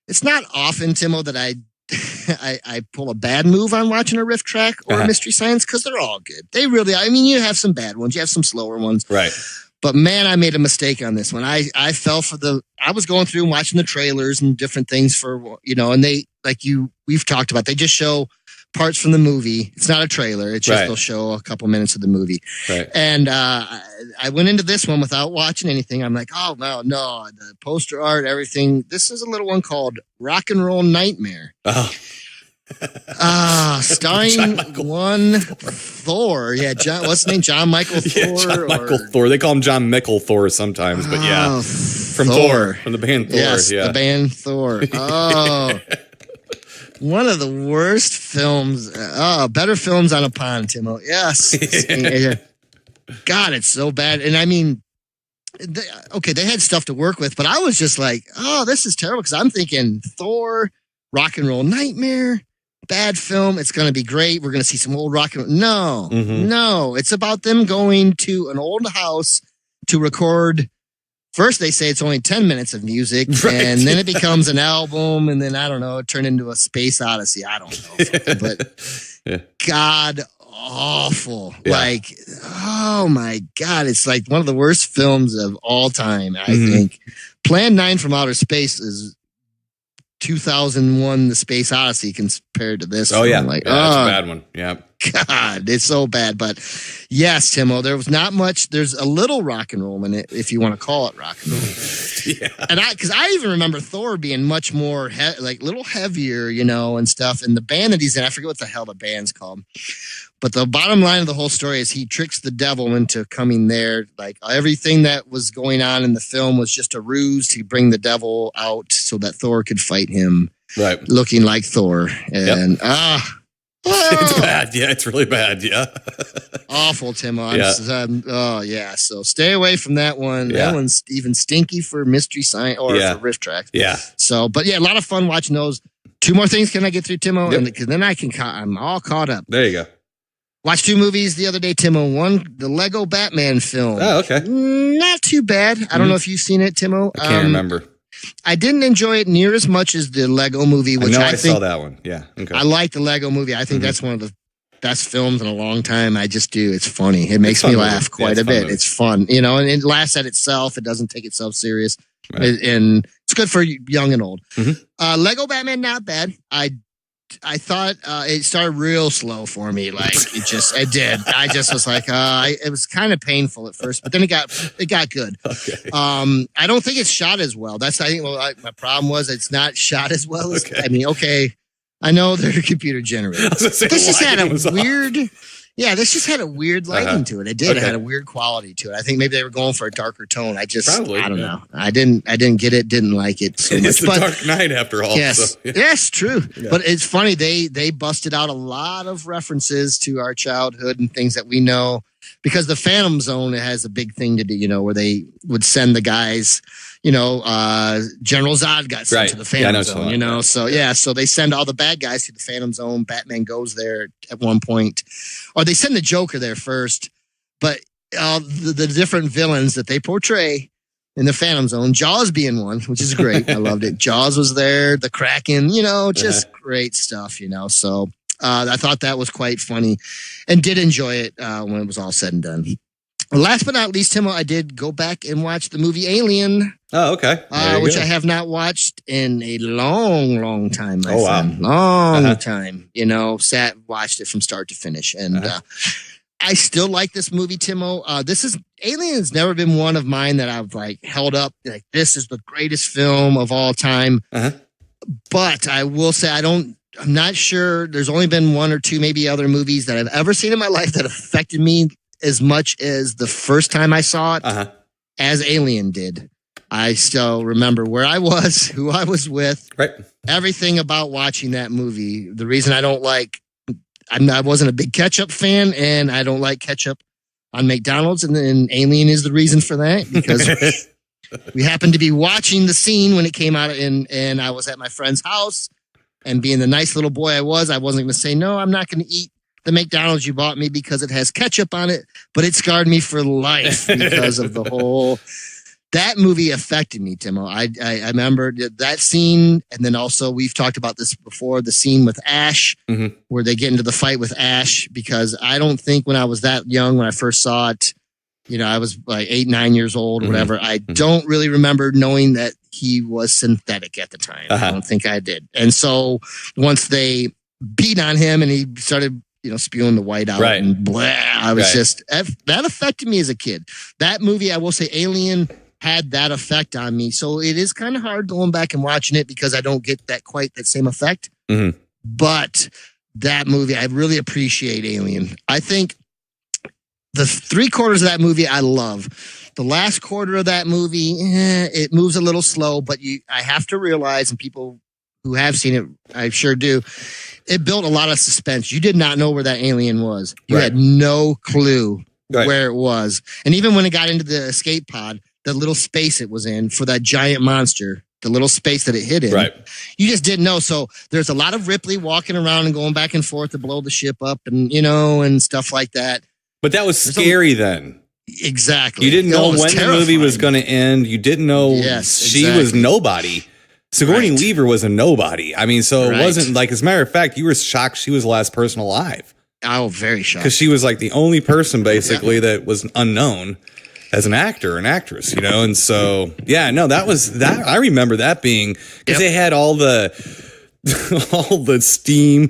it's not often, Timo, that I pull a bad move on watching a riff track or a Mystery Science because they're all good. They really, you have some bad ones, you have some slower ones. Right. But man, I made a mistake on this one. I fell for I was going through and watching the trailers and different things for, and they, we've talked about, they just show parts from the movie. It's not a trailer. It's just, they'll show a couple minutes of the movie. Right. And, I went into this one without watching anything. I'm like, oh no, the poster art, everything. This is a little one called Rock and Roll Nightmare. Oh. Starring one Thor. Yeah, what's his name? John Michael Thor. John Michael Thor. They call him John Mickle Thor sometimes, but from Thor, from the band Thor. Yes, the band Thor. Oh, one of the worst films. Better films on a pond, Timo. Yes. God, it's so bad. And they had stuff to work with, but I was just like, oh, this is terrible because I'm thinking Thor, Rock and Roll Nightmare, bad film. It's going to be great. We're going to see some old rock and roll. No, it's about them going to an old house to record. First, they say it's only 10 minutes of music, and then it becomes an album, and then, I don't know, it turned into a space odyssey. I don't know. But God awful. Yeah. Like, oh my God. It's like one of the worst films of all time, I think. Plan 9 from Outer Space is 2001 The Space Odyssey compared to this. Oh, yeah. Like, that's a bad one. Yeah. God, it's so bad. But yes, Timo, there was not much. There's a little rock and roll in it, if you want to call it rock and roll. Yeah. And because I even remember Thor being much more like little heavier, you know, and stuff. And the band that he's in, I forget what the hell the band's called. But the bottom line of the whole story is he tricks the devil into coming there. Like everything that was going on in the film was just a ruse to bring the devil out so that Thor could fight him. Right. Looking like Thor. And it's bad. Yeah, it's really bad. Yeah. Awful, Timo. Oh, yeah. So stay away from that one. Yeah. That one's even stinky for Mystery Science or for Riff Tracks. Yeah. So, but yeah, a lot of fun watching those. 2 more things can I get through, Timo? Yep. And then I'm all caught up. There you go. Watched 2 movies the other day, Timo. One, the Lego Batman film. Oh, okay. Not too bad. I don't know if you've seen it, Timo. I can't remember. I didn't enjoy it near as much as the Lego movie, which I think, saw that one. Yeah. Okay. I like the Lego movie. I think that's one of the best films in a long time. I just do. It's funny. It makes me laugh quite a bit. It's fun, you know, and it laughs at itself. It doesn't take itself serious. Right. And it's good for young and old. Lego Batman, not bad. I thought it started real slow for me. Like it did. I just was like, it was kind of painful at first, but then it got good. Okay. I don't think it's shot as well. I think my problem was it's not shot as well as, I mean, I know they're computer generated. This just had a weird, this just had a weird lighting to it. It did. It had a weird quality to it. I think maybe they were going for a darker tone. I don't know. I didn't get it. Didn't like it so much. It's the Dark Knight after all. Yes. So, yeah. Yes, true. Yeah. But it's funny. They busted out a lot of references to our childhood and things that we know because the Phantom Zone has a big thing to do, you know, where they would send the guys, you know, General Zod got sent to the Phantom Zone, you know. So, so they send all the bad guys to the Phantom Zone. Batman goes there at one point. Or they send the Joker there first. But the different villains that they portray in the Phantom Zone, Jaws being one, which is great. I loved it. Jaws was there. The Kraken, you know, just great stuff, you know. So I thought that was quite funny and did enjoy it when it was all said and done. Last but not least, Timo, I did go back and watch the movie Alien. Oh, okay. Which I have not watched in a long, long time, my friend. Wow. Long time. You know, watched it from start to finish. And I still like this movie, Timo. Alien has never been one of mine that I've like held up. Like, this is the greatest film of all time. But I will say I'm not sure. There's only been 1 or 2, maybe other movies that I've ever seen in my life that affected me as much as the first time I saw it as Alien did. I still remember where I was, who I was with, everything about watching that movie. The reason I wasn't a big ketchup fan, and I don't like ketchup on McDonald's, and Alien is the reason for that, because we happened to be watching the scene when it came out, and I was at my friend's house, and being the nice little boy I wasn't going to say, no, I'm not going to eat the McDonald's you bought me because it has ketchup on it, but it scarred me for life because of the whole. That movie affected me, Timo. I remember that scene, and then also we've talked about this before, the scene with Ash, where they get into the fight with Ash, because I don't think when I was that young, when I first saw it, you know, I was like 8, 9 years old, or whatever. I don't really remember knowing that he was synthetic at the time. I don't think I did. And so once they beat on him and he started, you know, spewing the white out and blah, I was that affected me as a kid. That movie, I will say, Alien had that effect on me. So it is kind of hard going back and watching it because I don't get quite that same effect. But that movie, I really appreciate Alien. I think the 3/4 of that movie I love. The last quarter of that movie, it moves a little slow, but I have to realize, and people who have seen it, I sure do, it built a lot of suspense. You did not know where that alien was. You had no clue where it was. And even when it got into the escape pod, the little space it was in for that giant monster, the little space that it hid in. Right. You just didn't know. So there's a lot of Ripley walking around and going back and forth to blow the ship up and, and stuff like that. But that was scary then. Exactly. You didn't know when terrifying. the movie was going to end. You didn't know she was nobody. Sigourney Weaver was a nobody. I mean, so it wasn't like, as a matter of fact, you were shocked she was the last person alive. Oh, very shocked. Because she was like the only person basically that was unknown as an actor, an actress, and so, that was that. I remember that being, because they had all the steam.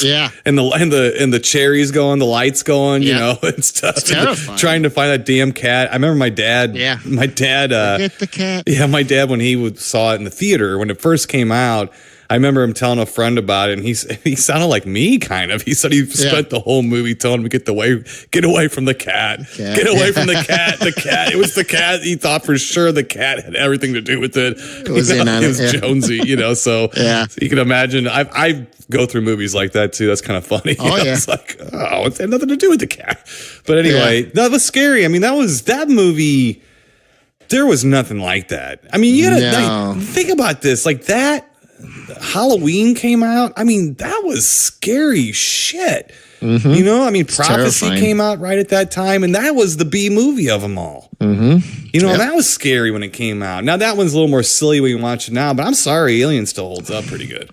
Yeah, and the cherries going, the lights going, and stuff. It's terrifying. Trying to find that damn cat. I remember my dad. Yeah, my dad. Get the cat. Yeah, my dad, when he saw it in the theater when it first came out. I remember him telling a friend about it, and he sounded like me, kind of. He said he spent the whole movie telling him to get away from the cat. Get away from the cat. The cat. It was the cat. He thought for sure the cat had everything to do with it. It was Jonesy, So you can imagine. I go through movies like that too. That's kind of funny. Oh yeah. It's like, it had nothing to do with the cat. But anyway, that was scary. I mean, that movie. There was nothing like that. I mean, you gotta think about this. Like that. Halloween came out. I mean, that was scary shit. Mm-hmm. I mean, Prophecy came out right at that time, and that was the B movie of them all. Mm-hmm. That was scary when it came out. Now that one's a little more silly when you watch it now, but I'm sorry, Alien still holds up pretty good.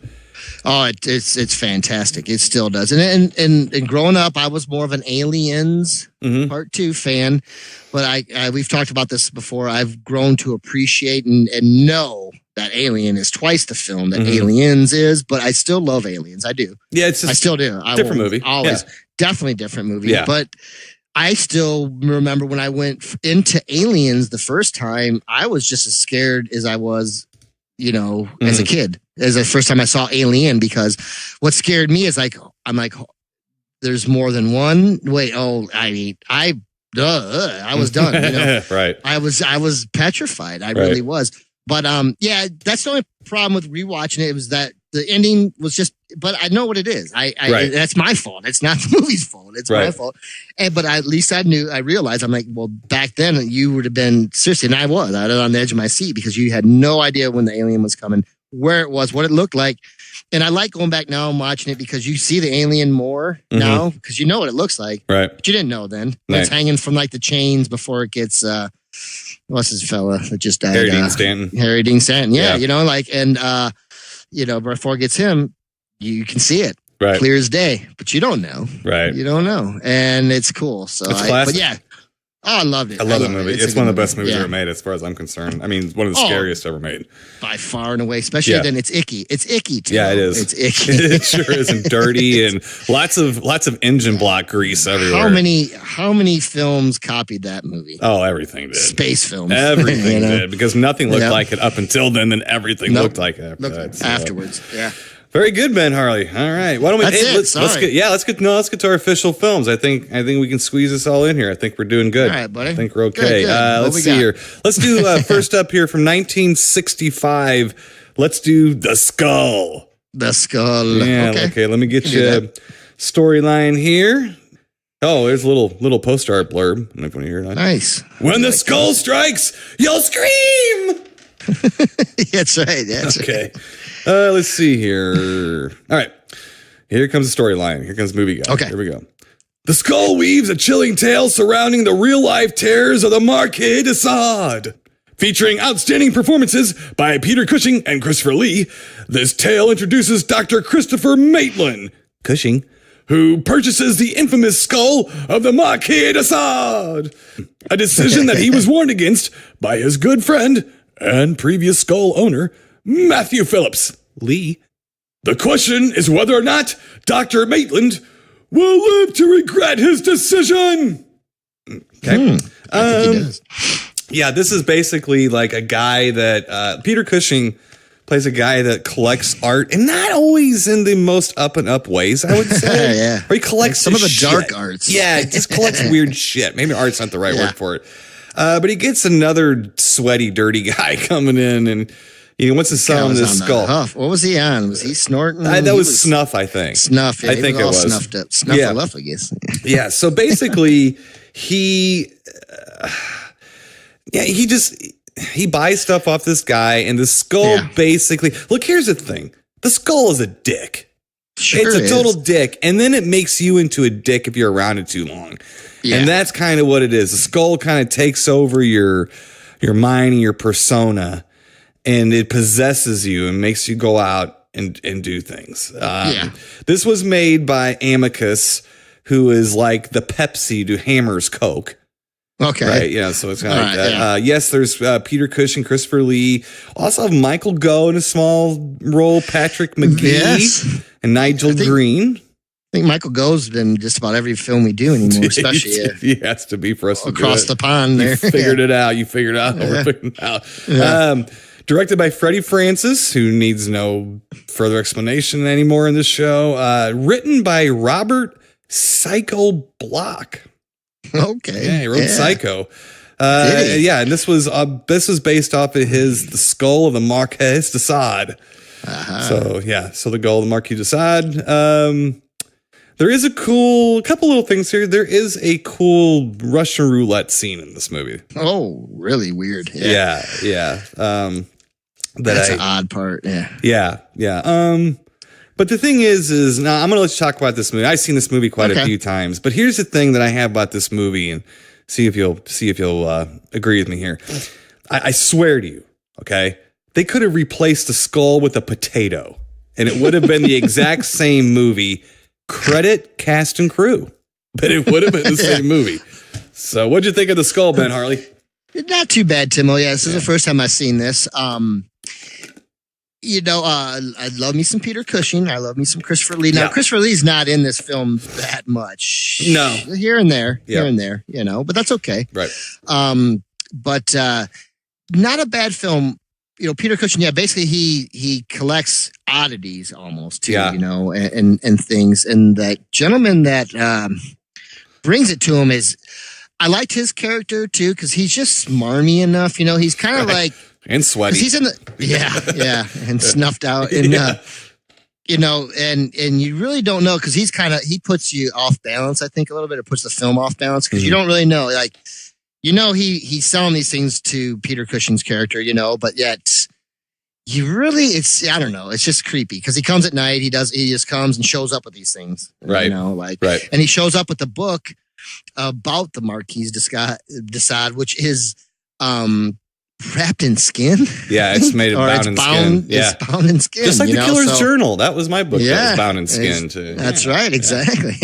Oh, it's fantastic. It still does. And growing up, I was more of an Aliens Part 2 fan, but we've talked about this before. I've grown to appreciate and know that Alien is twice the film that Aliens is, but I still love Aliens. I do. Yeah, it's just I still do. Different movie. Always. Definitely different movie. Yeah. But I still remember when I went into Aliens the first time, I was just as scared as I was, as a kid. As the first time I saw Alien, because what scared me is I'm like, there's more than one. Wait, I was done. Right. I was petrified. I really was. But that's the only problem with rewatching it. It was that the ending was just. But I know what it is. That's my fault. It's not the movie's fault. It's my fault. But at least I realized. I'm like, well, back then you would have been seriously, and I was on the edge of my seat because you had no idea when the alien was coming, where it was, what it looked like. And I like going back now and watching it because you see the alien more now because you know what it looks like. Right. But you didn't know then. Right. It's hanging from like the chains before it gets. What's his fella that just died? Harry Dean Stanton. Harry Dean Stanton. Yeah. Before it gets him, you can see it clear as day, but you don't know. Right. You don't know. And it's cool. So, but yeah. Oh, I loved it. I love that movie. It's one of the best movies ever made, as far as I'm concerned. I mean, one of the scariest ever made. By far and away, especially then it's icky. It's icky too. Yeah, it is. It's icky. It sure is, and dirty, and lots of engine block grease everywhere. How many films copied that movie? Oh, everything did. Space films. Everything did, because nothing looked like it up until then everything looked like it afterwards. Yeah. Very good, Ben Harley. All right, why don't we? Let's get to our official films. I think we can squeeze this all in here. I think we're doing good. All right, buddy. I think we're okay. Good. Let's see here. Let's do first up here from 1965. Let's do The Skull. The Skull. Yeah. Okay. Let me get you a storyline here. Oh, there's a little post art blurb. I don't know if you want to hear that. Nice. When the skull strikes, you'll scream. That's right. That's okay. Let's see here. All right. Here comes the storyline. Here comes the movie guy. Okay. Here we go. The Skull weaves a chilling tale surrounding the real-life terrors of the Marquis de Sade. Featuring outstanding performances by Peter Cushing and Christopher Lee, this tale introduces Dr. Christopher Maitland, Cushing, who purchases the infamous skull of the Marquis de Sade. A decision that he was warned against by his good friend and previous skull owner, Matthew Phillips, Lee. The question is whether or not Dr. Maitland will live to regret his decision. Okay. I think he does. Yeah, this is basically like a guy that Peter Cushing plays a guy that collects art, and not always in the most up and up ways, I would say. Yeah. Or he collects some of the shit. dark arts. Yeah, he just collects weird shit. Maybe art's not the right word for it. But he gets another sweaty, dirty guy coming in, and he wants to sell him this skull. What was he on? Was he snorting? That was snuff, I think. Snuff. Yeah, I think it was snuffed up. Snuffle-up, I guess. Yeah. So basically, he Yeah, he buys stuff off this guy, and the skull basically. Look, here's the thing: the skull is a dick. Sure it's a total dick, and then it makes you into a dick if you're around it too long. Yeah. And that's kind of what it is. The skull kind of takes over your mind and your persona, and it possesses you and makes you go out and do things. This was made by Amicus, who is like the Pepsi to Hammer's Coke. Okay. Right. Yeah. So it's kind of like that. Yeah. Yes, there's Peter Cushing, Christopher Lee. Also have Michael Gough in a small role, Patrick McGee, and Nigel Green. I think Michael Gough's been just about every film we do anymore, especially he has to be for us across the pond there. You figured it out. You figured out. We're figuring it out. Yeah. Directed by Freddie Francis, who needs no further explanation anymore in this show. Written by Robert Psycho Block. Okay. Yeah, he wrote Psycho. Yeah, and this was based off of The Skull of the Marquis de Sade. So the Skull of the Marquis de Sade. There is a couple little things here. There is a cool Russian roulette scene in this movie. Oh, really weird. Yeah. That's an odd part. Yeah. But the thing is now I'm going to let you talk about this movie. I've seen this movie quite a few times, but here's the thing that I have about this movie, and see if you'll agree with me here. I swear to you, okay, they could have replaced the skull with a potato, and it would have been the exact same movie. Credit cast and crew, but it would have been the same movie. So, what'd you think of the skull, Ben Harley? Not too bad, Timo. Yeah, this is the first time I've seen this. I love me some Peter Cushing. I love me some Christopher Lee. Now, Christopher Lee's not in this film that much. No. Here and there, but that's okay. Right. But not a bad film. Peter Cushing, basically he collects oddities almost too, and things. And that gentleman that brings it to him I liked his character too, because he's just smarmy enough. He's kind of like, and sweaty. He's in the and snuffed out, and and you really don't know, because he puts you off balance. I think a little bit. It puts the film off balance, because you don't really know. Like, he's selling these things to Peter Cushing's character, but yet I don't know. It's just creepy, because he comes at night. He just comes and shows up with these things, right? Right. And he shows up with the book about the Marquis de Sade, which is wrapped in skin. Yeah, it's made of bound in skin. Yeah, it's bound in skin. Just like the Killer's Journal. That was my book. That was bound in skin too. That's right. Exactly.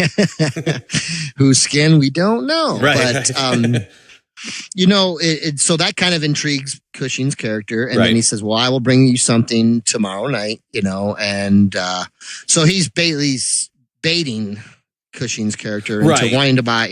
Whose skin we don't know. Right. But so that kind of intrigues Cushing's character, and then he says, "Well, I will bring you something tomorrow night." And so he's baiting Cushing's character into wanting to buy,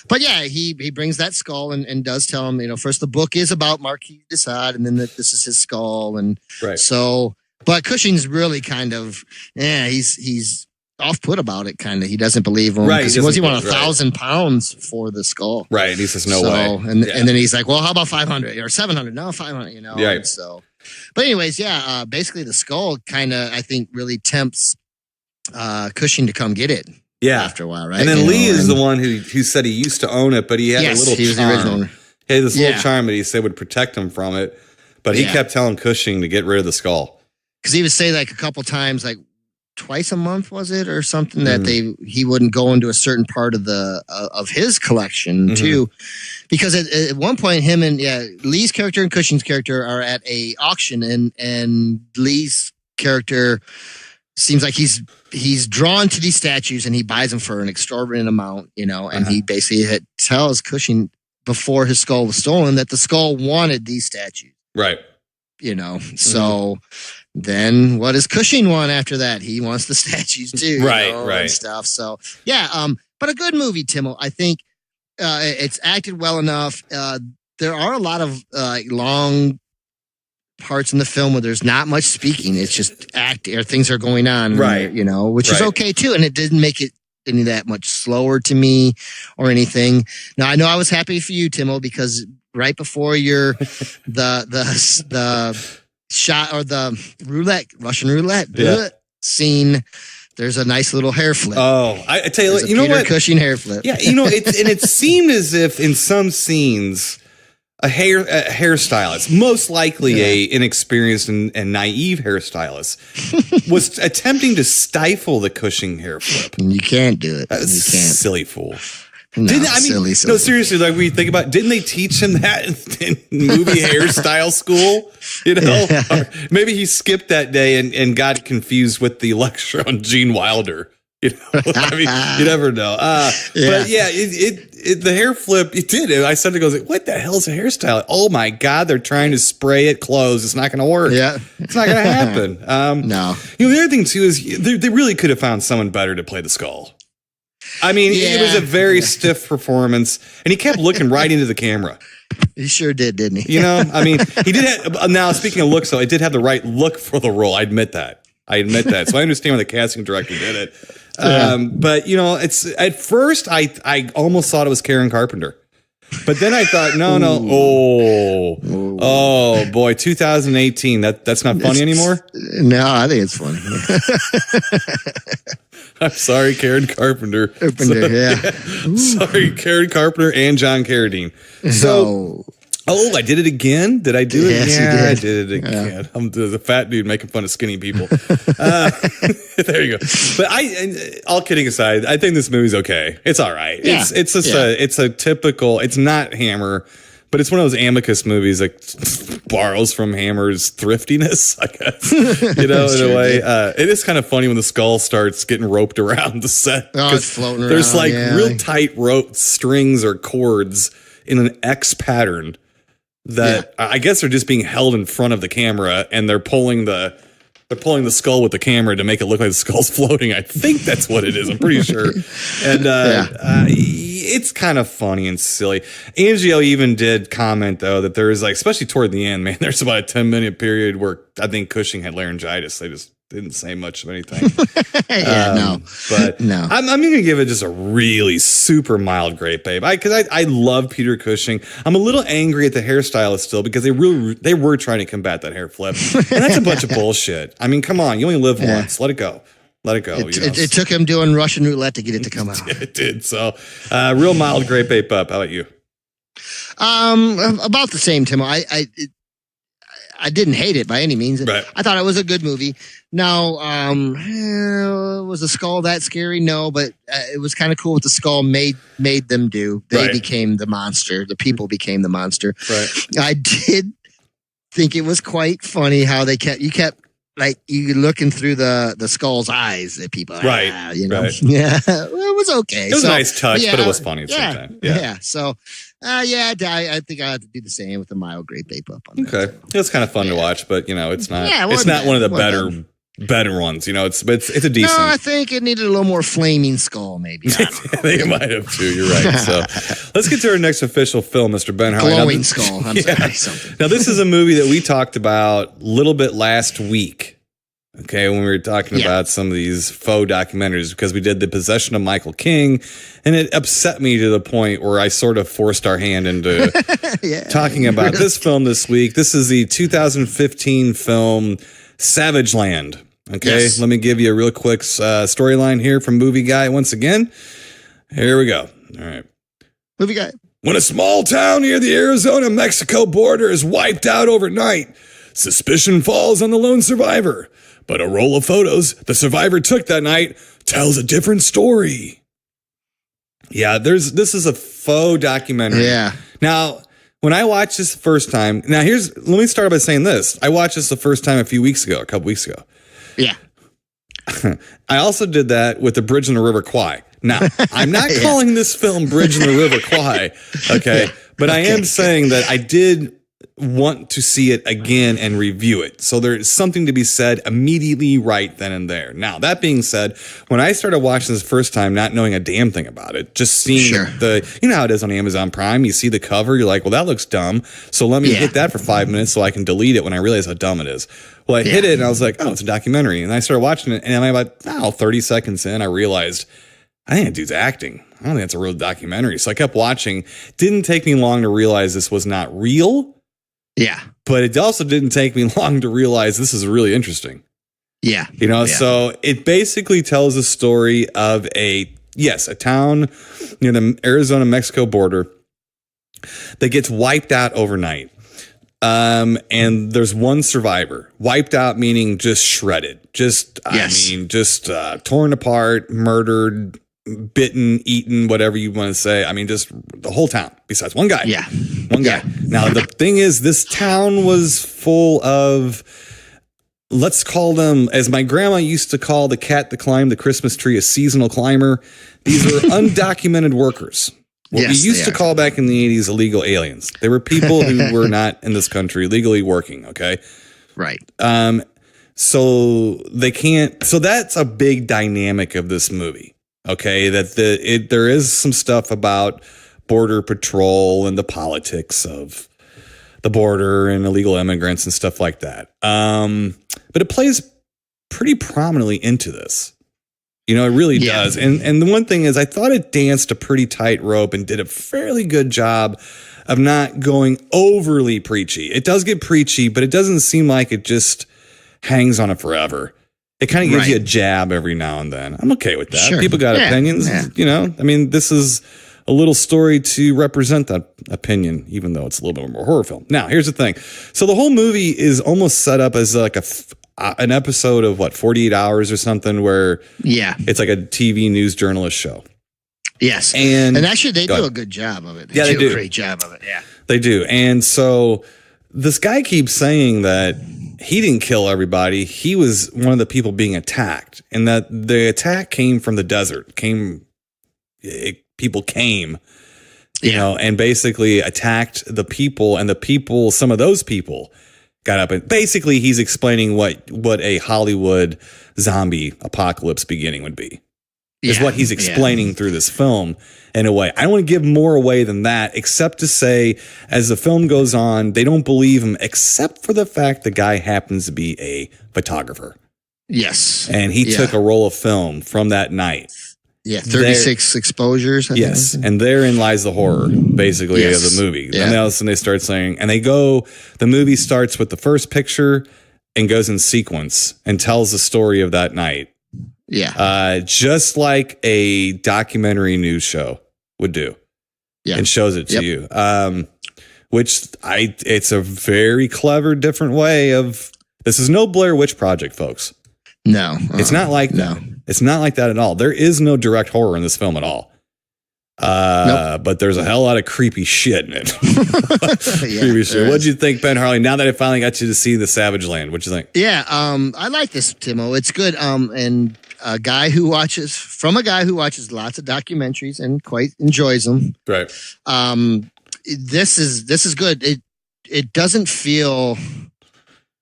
But yeah, he brings that skull and does tell him, first the book is about Marquis de Sade, and then that this is his skull, and so. But Cushing's really kind of, he's off put about it. Kind of, he doesn't believe him, because he want £1,000 for the skull, right? He says no way, and then he's like, well, how about 500 or 700? No, 500, Yeah. So, but anyways, basically the skull kind of, I think, really tempts Cushing to come get it. Yeah, after a while, right? And then Lee is the one who said he used to own it, but he had a little charm. He was the original owner. He had this little charm that he said would protect him from it, but he kept telling Cushing to get rid of the skull, because he would say like a couple times, like twice a month, was it, or something, that he wouldn't go into a certain part of of his collection too, because at one point him and Lee's character and Cushing's character are at a auction, and Lee's character seems like he's drawn to these statues, and he buys them for an exorbitant amount, and he basically tells Cushing before his skull was stolen that the skull wanted these statues. Right. So then what does Cushing want after that? He wants the statues too. Right. And stuff. So but a good movie, Timo. I think it's acted well enough. There are a lot of long parts in the film where there's not much speaking. It's just acting, or things are going on, right? Which is okay too, and it didn't make it any that much slower to me or anything. Now I know I was happy for you, Timo, because right before the shot or the Russian roulette scene, there's a nice little hair flip. Oh, I tell you, Peter Cushing hair flip. Yeah, it seemed as if in some scenes, a hairstylist, most likely a inexperienced and naive hairstylist, was attempting to stifle the Cushing hair flip. You can't do it. You can't. Silly fool. No, silly. No, seriously, like we think about, didn't they teach him that in movie hairstyle school? You know, or maybe he skipped that day and got confused with the lecture on Gene Wilder. You know, I mean, you never know. But yeah, the hair flip, it did. I said to go, what the hell is a hairstyle? Oh my God, they're trying to spray it closed. It's not going to work. Yeah. It's not going to happen. No. You know, the other thing too is they really could have found someone better to play the Skull. I mean, it was a very stiff performance, and he kept looking right into the camera. He sure did, didn't he? You know, I mean, he did have, now speaking of looks, though, it did have the right look for the role. I admit that. So I understand why the casting director did it. But, you know, it's at first I almost thought it was Karen Carpenter. But then I thought, no. Oh boy, 2018. That's not funny anymore? No, I think it's funny. I'm sorry, Karen Carpenter. Yeah. Sorry, Karen Carpenter and John Carradine. So, I did it again? Did I do it? Yes, yeah, you did. I did it again. Yeah. I'm the fat dude making fun of skinny people. There you go. But all kidding aside, I think this movie's okay. It's all right. Yeah. It's just it's a typical, it's not Hammer, but it's one of those Amicus movies that borrows from Hammer's thriftiness, I guess. You know, in a way. It is kind of funny when the Skull starts getting roped around the set. Oh, it's floating around. There's like real tight rope strings or cords in an X pattern that I guess they're just being held in front of the camera, and they're pulling the skull with the camera to make it look like the skull's floating. I think that's what it is. I'm pretty sure. And it's kind of funny and silly. Angio even did comment, though, that there is, like, especially toward the end, man, there's about a 10-minute period where I think Cushing had laryngitis. They just didn't say much of anything. But no. I'm going to give it just a really super mild grape, babe. Because I love Peter Cushing. I'm a little angry at the hairstylist still because they were trying to combat that hair flip. And that's a bunch of bullshit. I mean, come on. You only live once. Let it go. It took him doing Russian roulette to get it to come out. It did. So real mild grape ape up. How about you? About the same, Tim. I didn't hate it by any means. Right. I thought it was a good movie. Now, was the Skull that scary? No, but it was kind of cool what the Skull made them do. They became the monster. The people became the monster. Right. I did think it was quite funny how you kept like you looking through the Skull's eyes at people. Right. You know? Right. Yeah. Well, it was okay. It was a nice touch, but it was funny at the same time. Yeah. So, I think I have to do the same with the mild grape ape up on that. Okay. It's kind of fun to watch, but you know, it's not. It's not one of the better ones. You know, it's a decent. No, I think it needed a little more flaming skull, maybe. I think it might have too. You're right. So let's get to our next official film, Mr. Ben. Glowing skull. I'm sorry. Something. Now, this is a movie that we talked about a little bit last week. Okay, when we were talking about some of these faux documentaries, because we did The Possession of Michael King, and it upset me to the point where I sort of forced our hand into talking about this film this week. This is the 2015 film Savageland. Okay, let me give you a real quick storyline here from Movie Guy once again. Here we go. All right. Movie Guy. When a small town near the Arizona-Mexico border is wiped out overnight, suspicion falls on the lone survivor. But a roll of photos the survivor took that night tells a different story. Yeah, this is a faux documentary. Yeah. Now, when I watched this the first time, let me start by saying this. I watched this the first time a couple weeks ago. Yeah. I also did that with The Bridge on the River Kwai. Now, I'm not calling this film Bridge on the River Kwai, okay? But I am saying that I did want to see it again and review it. So there's something to be said immediately right then and there. Now, that being said, when I started watching this first time, not knowing a damn thing about it, just seeing you know how it is on Amazon Prime, you see the cover, you're like, well, that looks dumb. So let me hit that for 5 minutes so I can delete it when I realize how dumb it is. Well, I hit it and I was like, oh, it's a documentary. And I started watching it, and I'm about 30 seconds in, I realized I think that dude's acting. I don't think that's a real documentary. So I kept watching. Didn't take me long to realize this was not real. Yeah. But it also didn't take me long to realize this is really interesting. Yeah. You know, so it basically tells a story of a town near the Arizona-Mexico border that gets wiped out overnight. And there's one survivor. Wiped out meaning just shredded. Just torn apart, murdered, bitten, eaten, whatever you want to say. I mean, just the whole town, besides one guy. Yeah. One guy. Now, the thing is, this town was full of, let's call them, as my grandma used to call the cat that climbed the Christmas tree, a seasonal climber. These were undocumented workurs. What we used to call back in the 80s illegal aliens. They were people who were not in this country legally working, okay? Right. So they can't, so that's a big dynamic of this movie, okay? That there is some stuff about border patrol and the politics of the border and illegal immigrants and stuff like that. But it plays pretty prominently into this. You know, it really does. And the one thing is, I thought it danced a pretty tight rope and did a fairly good job of not going overly preachy. It does get preachy, but it doesn't seem like it just hangs on it forever. It kind of gives you a jab every now and then. I'm okay with that. Sure. People got opinions, you know. I mean, this is a little story to represent that opinion, even though it's a little bit more horror film. Now, here's the thing. So the whole movie is almost set up as like an episode of 48 hours or something, where it's like a TV news journalist show. Yes. And actually they do a good job of it. They do a great job of it. Yeah. They do. And so this guy keeps saying that he didn't kill everybody. He was one of the people being attacked, and that the attack came from the desert. People came, you know, and basically attacked the people, and the people, some of those people got up, and basically he's explaining what a Hollywood zombie apocalypse beginning would be. Is what he's explaining through this film in a way. I don't want to give more away than that, except to say, as the film goes on, they don't believe him, except for the fact the guy happens to be a photographer. Yes. And he took a roll of film from that night. Yeah, 36 exposures. Yes, and therein lies the horror, basically, of the movie. And then they start saying, and the movie starts with the first picture and goes in sequence and tells the story of that night. Yeah. Just like a documentary news show would do. Yeah. And shows it to you. It's a very clever, different way of, this is no Blair Witch Project, folks. No. It's not like that. It's not like that at all. There is no direct horror in this film at all. But there's a hell lot of creepy shit in it. Creepy shit. What'd you think, Ben Harley? Now that I finally got you to see the Savageland, what'd you think? Yeah, I like this, Timo. It's good. And a guy who watches lots of documentaries and quite enjoys them. Right. This is good. It doesn't feel.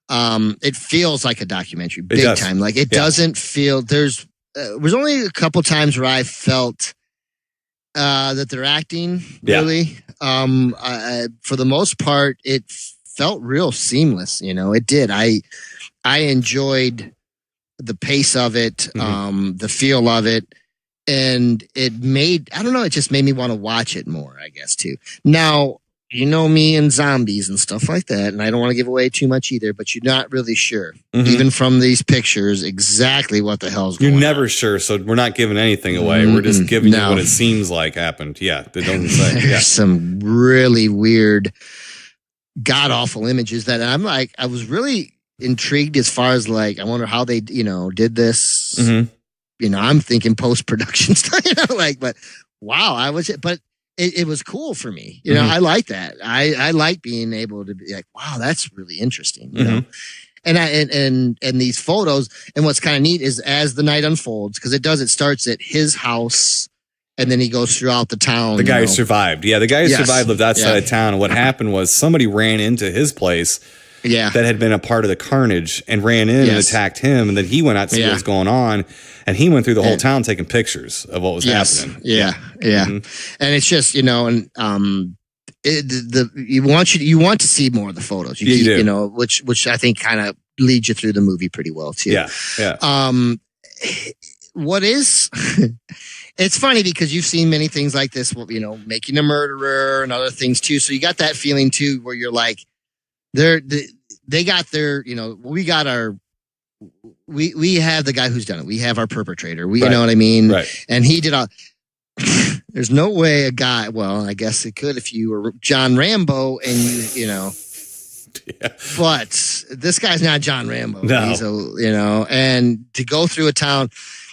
It feels like a documentary, big time. Like it doesn't feel. There's only a couple times where I felt that they're acting really. For the most part, it felt real seamless. You know, it did. I enjoyed the pace of it, the feel of it, and it just made me want to watch it more, I guess, too. Now, you know me and zombies and stuff like that, and I don't want to give away too much either, but you're not really sure, even from these pictures, exactly what the hell's going on. You're never sure, so we're not giving anything away. We're just giving you what it seems like happened. Yeah, they don't say. There's some really weird, god-awful images that I was really intrigued as far as I wonder how they, did this. I'm thinking post-production stuff, but wow, but it was cool for me. I like that. I like being able to be like, wow, that's really interesting. You know? And these photos, and what's kind of neat is as the night unfolds, because it starts at his house and then he goes throughout the town. The guy who survived. Yeah. The guy who survived lived outside of town. And what happened was somebody ran into his place. Yeah, that had been a part of the carnage and ran in and attacked him, and then he went out to see what was going on, and he went through the whole town taking pictures of what was happening. Yeah. And it's just you want to see more of the photos. You do. Which I think kind of leads you through the movie pretty well too. Yeah. What is? It's funny because you've seen many things like this. Making a Murderer and other things too. So you got that feeling too, where you're like. They got their, we got our, we have the guy who's done it. We have our perpetrator. You know what I mean? Right. And he did there's no way a guy. Well, I guess it could if you were John Rambo and you know. Yeah. But this guy's not John Rambo. No. He's and to go through a town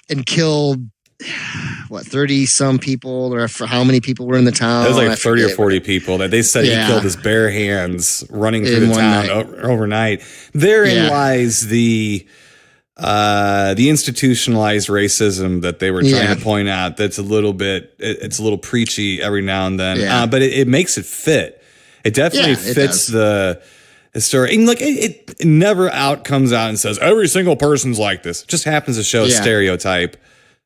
and kill 30 some people, or for how many people were in the town? It was like 30 or 40 people that they said he killed his bare hands running through the town overnight. Therein lies the institutionalized racism that they were trying to point out. That's it's a little preachy every now and then, but it makes it fit. It definitely fits the story. And it never comes out and says every single person's like this. It just happens to show a stereotype.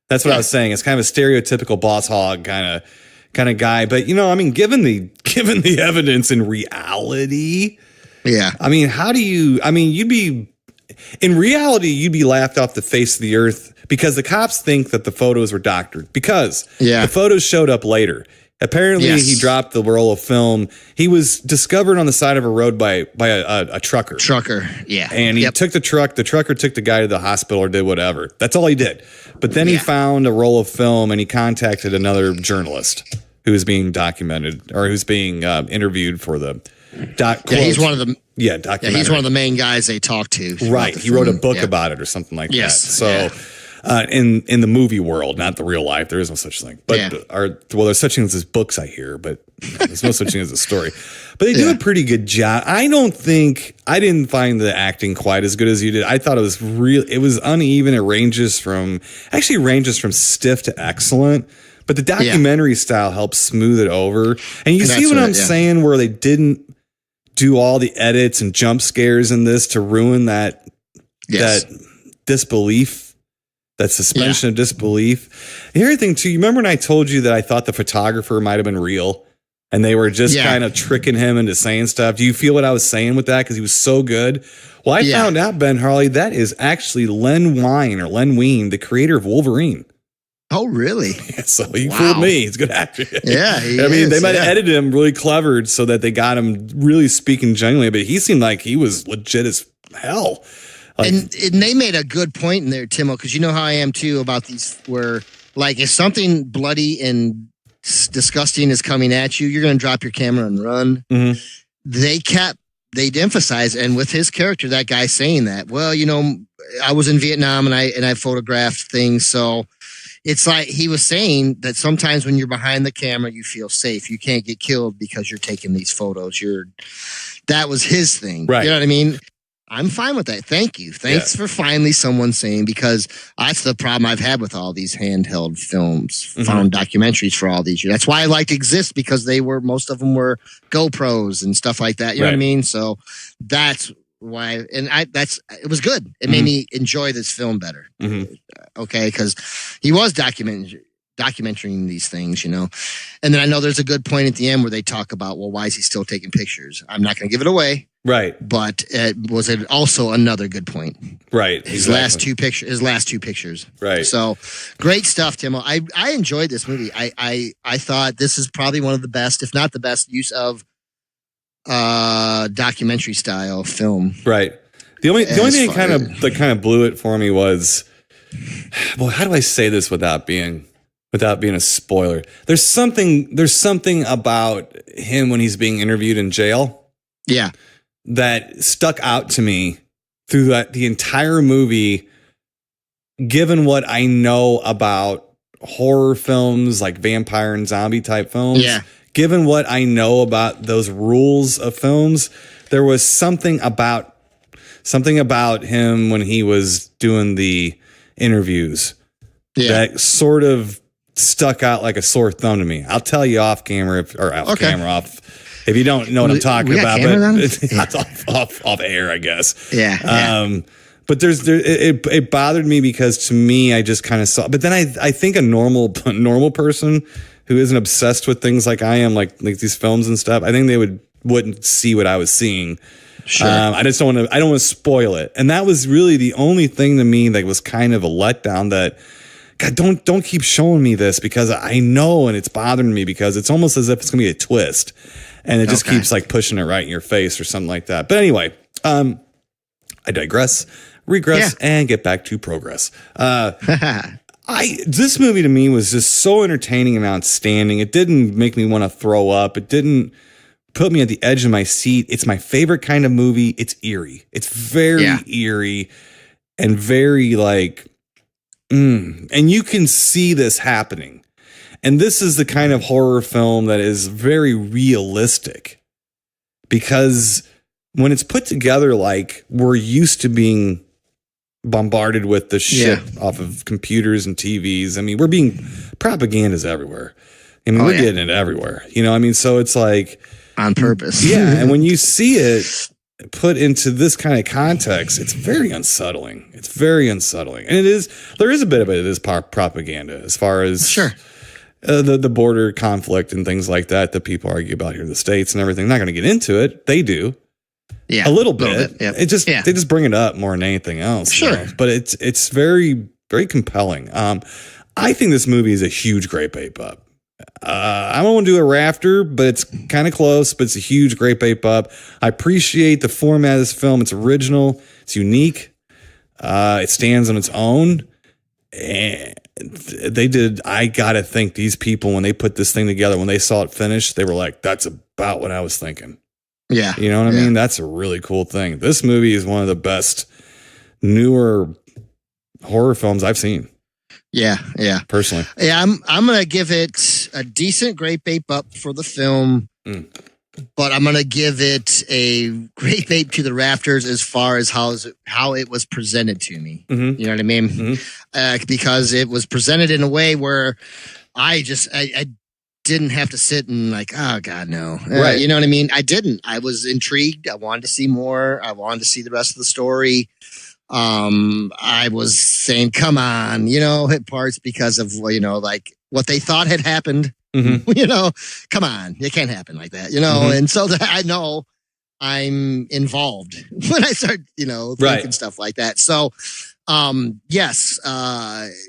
That's what I was saying. It's kind of a stereotypical boss hog kind of guy. But given the evidence in reality, you'd be laughed off the face of the earth because the cops think that the photos were doctored because the photos showed up later. Apparently, he dropped the roll of film. He was discovered on the side of a road by a trucker. And he took the truck. The trucker took the guy to the hospital or did whatever. That's all he did. But then he found a roll of film and he contacted another journalist who was being documented or who's being interviewed for the he's one of the documentary. He's one of the main guys they talked to. Right. He wrote a book about it or something like that. So. In the movie world, not the real life, there is no such thing. But there's such things as books, I hear, but there's no such thing as a story. But they do a pretty good job. I didn't find the acting quite as good as you did. I thought it was it was uneven. It ranges from stiff to excellent. But the documentary style helps smooth it over. And you see what I'm saying, where they didn't do all the edits and jump scares in this to ruin that disbelief. That suspension of disbelief. The other thing, too, you remember when I told you that I thought the photographer might have been real and they were just kind of tricking him into saying stuff? Do you feel what I was saying with that? Because he was so good. Well, I found out, Ben Harley, that is actually Len Wein, the creator of Wolverine. Oh, really? Yeah, so he fooled me. He's a good actor. Yeah, they might have edited him really clever so that they got him really speaking genuinely, but he seemed like he was legit as hell. And they made a good point in there, Timo, because you know how I am too about these where, like, if something bloody and disgusting is coming at you, you're going to drop your camera and run. Mm-hmm. They'd emphasize, and with his character, that guy saying that, well, I was in Vietnam and I photographed things. So it's like he was saying that sometimes when you're behind the camera, you feel safe. You can't get killed because you're taking these photos. That was his thing. Right. You know what I mean? I'm fine with that. Thank you. Thanks for finally someone saying, because that's the problem I've had with all these handheld films, found documentaries for all these years. That's why I liked Exist, because most of them were GoPros and stuff like that. You know what I mean? So that's why, it was good. It made me enjoy this film better. Okay. Because he was documenting these things, and then I know there's a good point at the end where they talk about, well, why is he still taking pictures? I'm not going to give it away. Right. But it was also another good point. Right. His last two pictures. Right. So great stuff, Timo. I enjoyed this movie. I thought this is probably one of the best, if not the best, use of documentary style film. Right. The only thing that kind of blew it for me was, well, how do I say this without being a spoiler? There's something about him when he's being interviewed in jail. Yeah. That stuck out to me through the entire movie, given what I know about horror films, like vampire and zombie type films. Yeah. Given what I know about those rules of films, there was something about him when he was doing the interviews that sort of stuck out like a sore thumb to me. I'll tell you off camera if you don't know what I'm talking about, but off air, I guess. Yeah. But it bothered me because to me, I just kind of saw, but then I think a normal person who isn't obsessed with things like I am, like these films and stuff, I think they wouldn't see what I was seeing. Sure. I don't want to spoil it. And that was really the only thing to me that was kind of a letdown, that, God, don't keep showing me this, because I know, and it's bothering me because it's almost as if it's going to be a twist, and it just keeps like pushing it right in your face or something like that. But anyway, I digress, regress, and get back to progress. This movie to me was just so entertaining and outstanding. It didn't make me want to throw up. It didn't put me at the edge of my seat. It's my favorite kind of movie. It's eerie. It's very eerie and very and you can see this happening. And this is the kind of horror film that is very realistic, because when it's put together like we're used to being bombarded with the shit off of computers and TVs. I mean, we're being propaganda's everywhere. I mean, we're getting it everywhere. You know, I mean, so it's like on purpose. Yeah. And when you see it put into this kind of context, it's very unsettling. It's very unsettling. And there is a bit of it is propaganda as far as the border conflict and things like that people argue about here in the States and everything. I'm not going to get into it. They do. Yeah, a little bit. Yeah. They just bring it up more than anything else. Sure, you know? But it's very, very compelling. I think this movie is a huge Great Ape Up. I don't want to do a rafter, but it's kind of close. But it's a huge Great Ape Up. I appreciate the format of this film. It's original. It's unique. It stands on its own. And they did. I gotta think these people, when they put this thing together, when they saw it finished, they were like, "That's about what I was thinking." Yeah. You know what I mean? That's a really cool thing. This movie is one of the best newer horror films I've seen. Yeah. Yeah. Personally. Yeah. I'm going to give it a decent Great Ape Up for the film, but I'm going to give it a Great Ape to the rafters as far as how it was presented to me. Mm-hmm. You know what I mean? Mm-hmm. Because it was presented in a way where I didn't have to sit and like, oh God, no. Right. You know what I mean? I didn't. I was intrigued. I wanted to see more. I wanted to see the rest of the story. I was saying, come on, hit parts because of, like what they thought had happened. Mm-hmm. Come on, it can't happen like that, Mm-hmm. And so I know I'm involved when I start, thinking stuff like that. So, yes.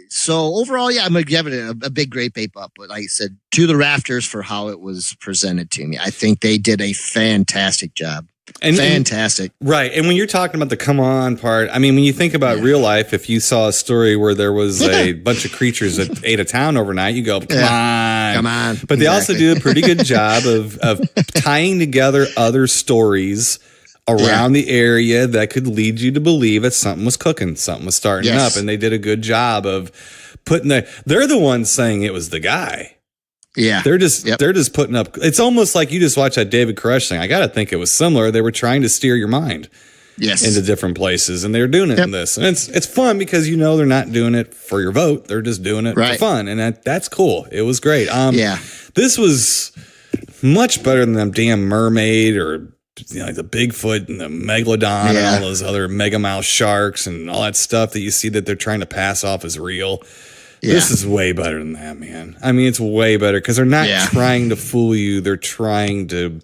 So overall, I'm going to give it a big Great Ape Up, but like I said, to the rafters for how it was presented to me. I think they did a fantastic job. Fantastic. Right. And when you're talking about the come on part, I mean, when you think about real life, if you saw a story where there was a bunch of creatures that ate a town overnight, you go, come on. But they also do a pretty good job of tying together other stories around the area that could lead you to believe that something was cooking, something was starting up. And they did a good job of putting they're the ones saying it was the guy. Yeah. They're just putting up, it's almost like you just watch that David Koresh thing. I got to think it was similar. They were trying to steer your mind into different places, and they're doing it in this. And it's fun because they're not doing it for your vote. They're just doing it for fun. And that's cool. It was great. This was much better than them damn mermaid or like the Bigfoot and the Megalodon and all those other mega mouse sharks and all that stuff that you see that they're trying to pass off as real. Yeah. This is way better than that, man. I mean, it's way better because they're not trying to fool you. They're trying to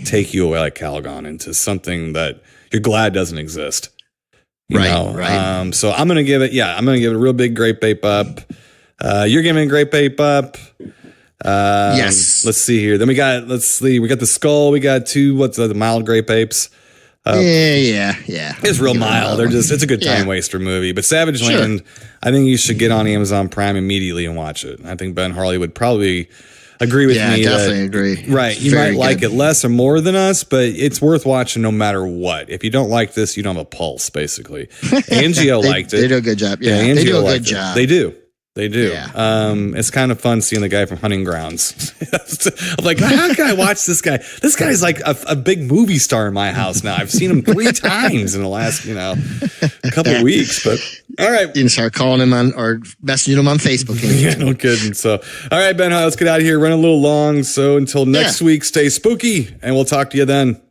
take you away like Calgon into something that you're glad doesn't exist. Right. So I'm going to give it, a real big Great Ape Up. You're giving a Great Ape Up. Yes. Let's see here. Then we got the skull. We got the mild Great Apes. It's real mild. It's a good time waster movie. But Savageland, I think you should get on Amazon Prime immediately and watch it. I think Ben Harley would probably agree with me. Yeah, definitely agree. Right. You might like it less or more than us, but it's worth watching no matter what. If you don't like this, you don't have a pulse, basically. Angio liked it. They do a good job. Yeah, they do a good job. They do. They do. Yeah. It's kind of fun seeing the guy from Hunting Grounds. I'm like, how can I watch this guy? This guy's like a big movie star in my house now. I've seen him 3 times in the last, couple of weeks. But all right. You can start calling him or messaging him on Facebook. No kidding. So, all right, Ben, let's get out of here. Running a little long. So until next week, stay spooky, and we'll talk to you then.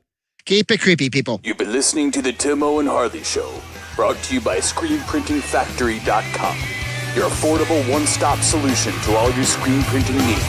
Keep it creepy, people. You've been listening to the Timo and Harley Show, brought to you by ScreenPrintingFactory.com. Your affordable one-stop solution to all your screen printing needs.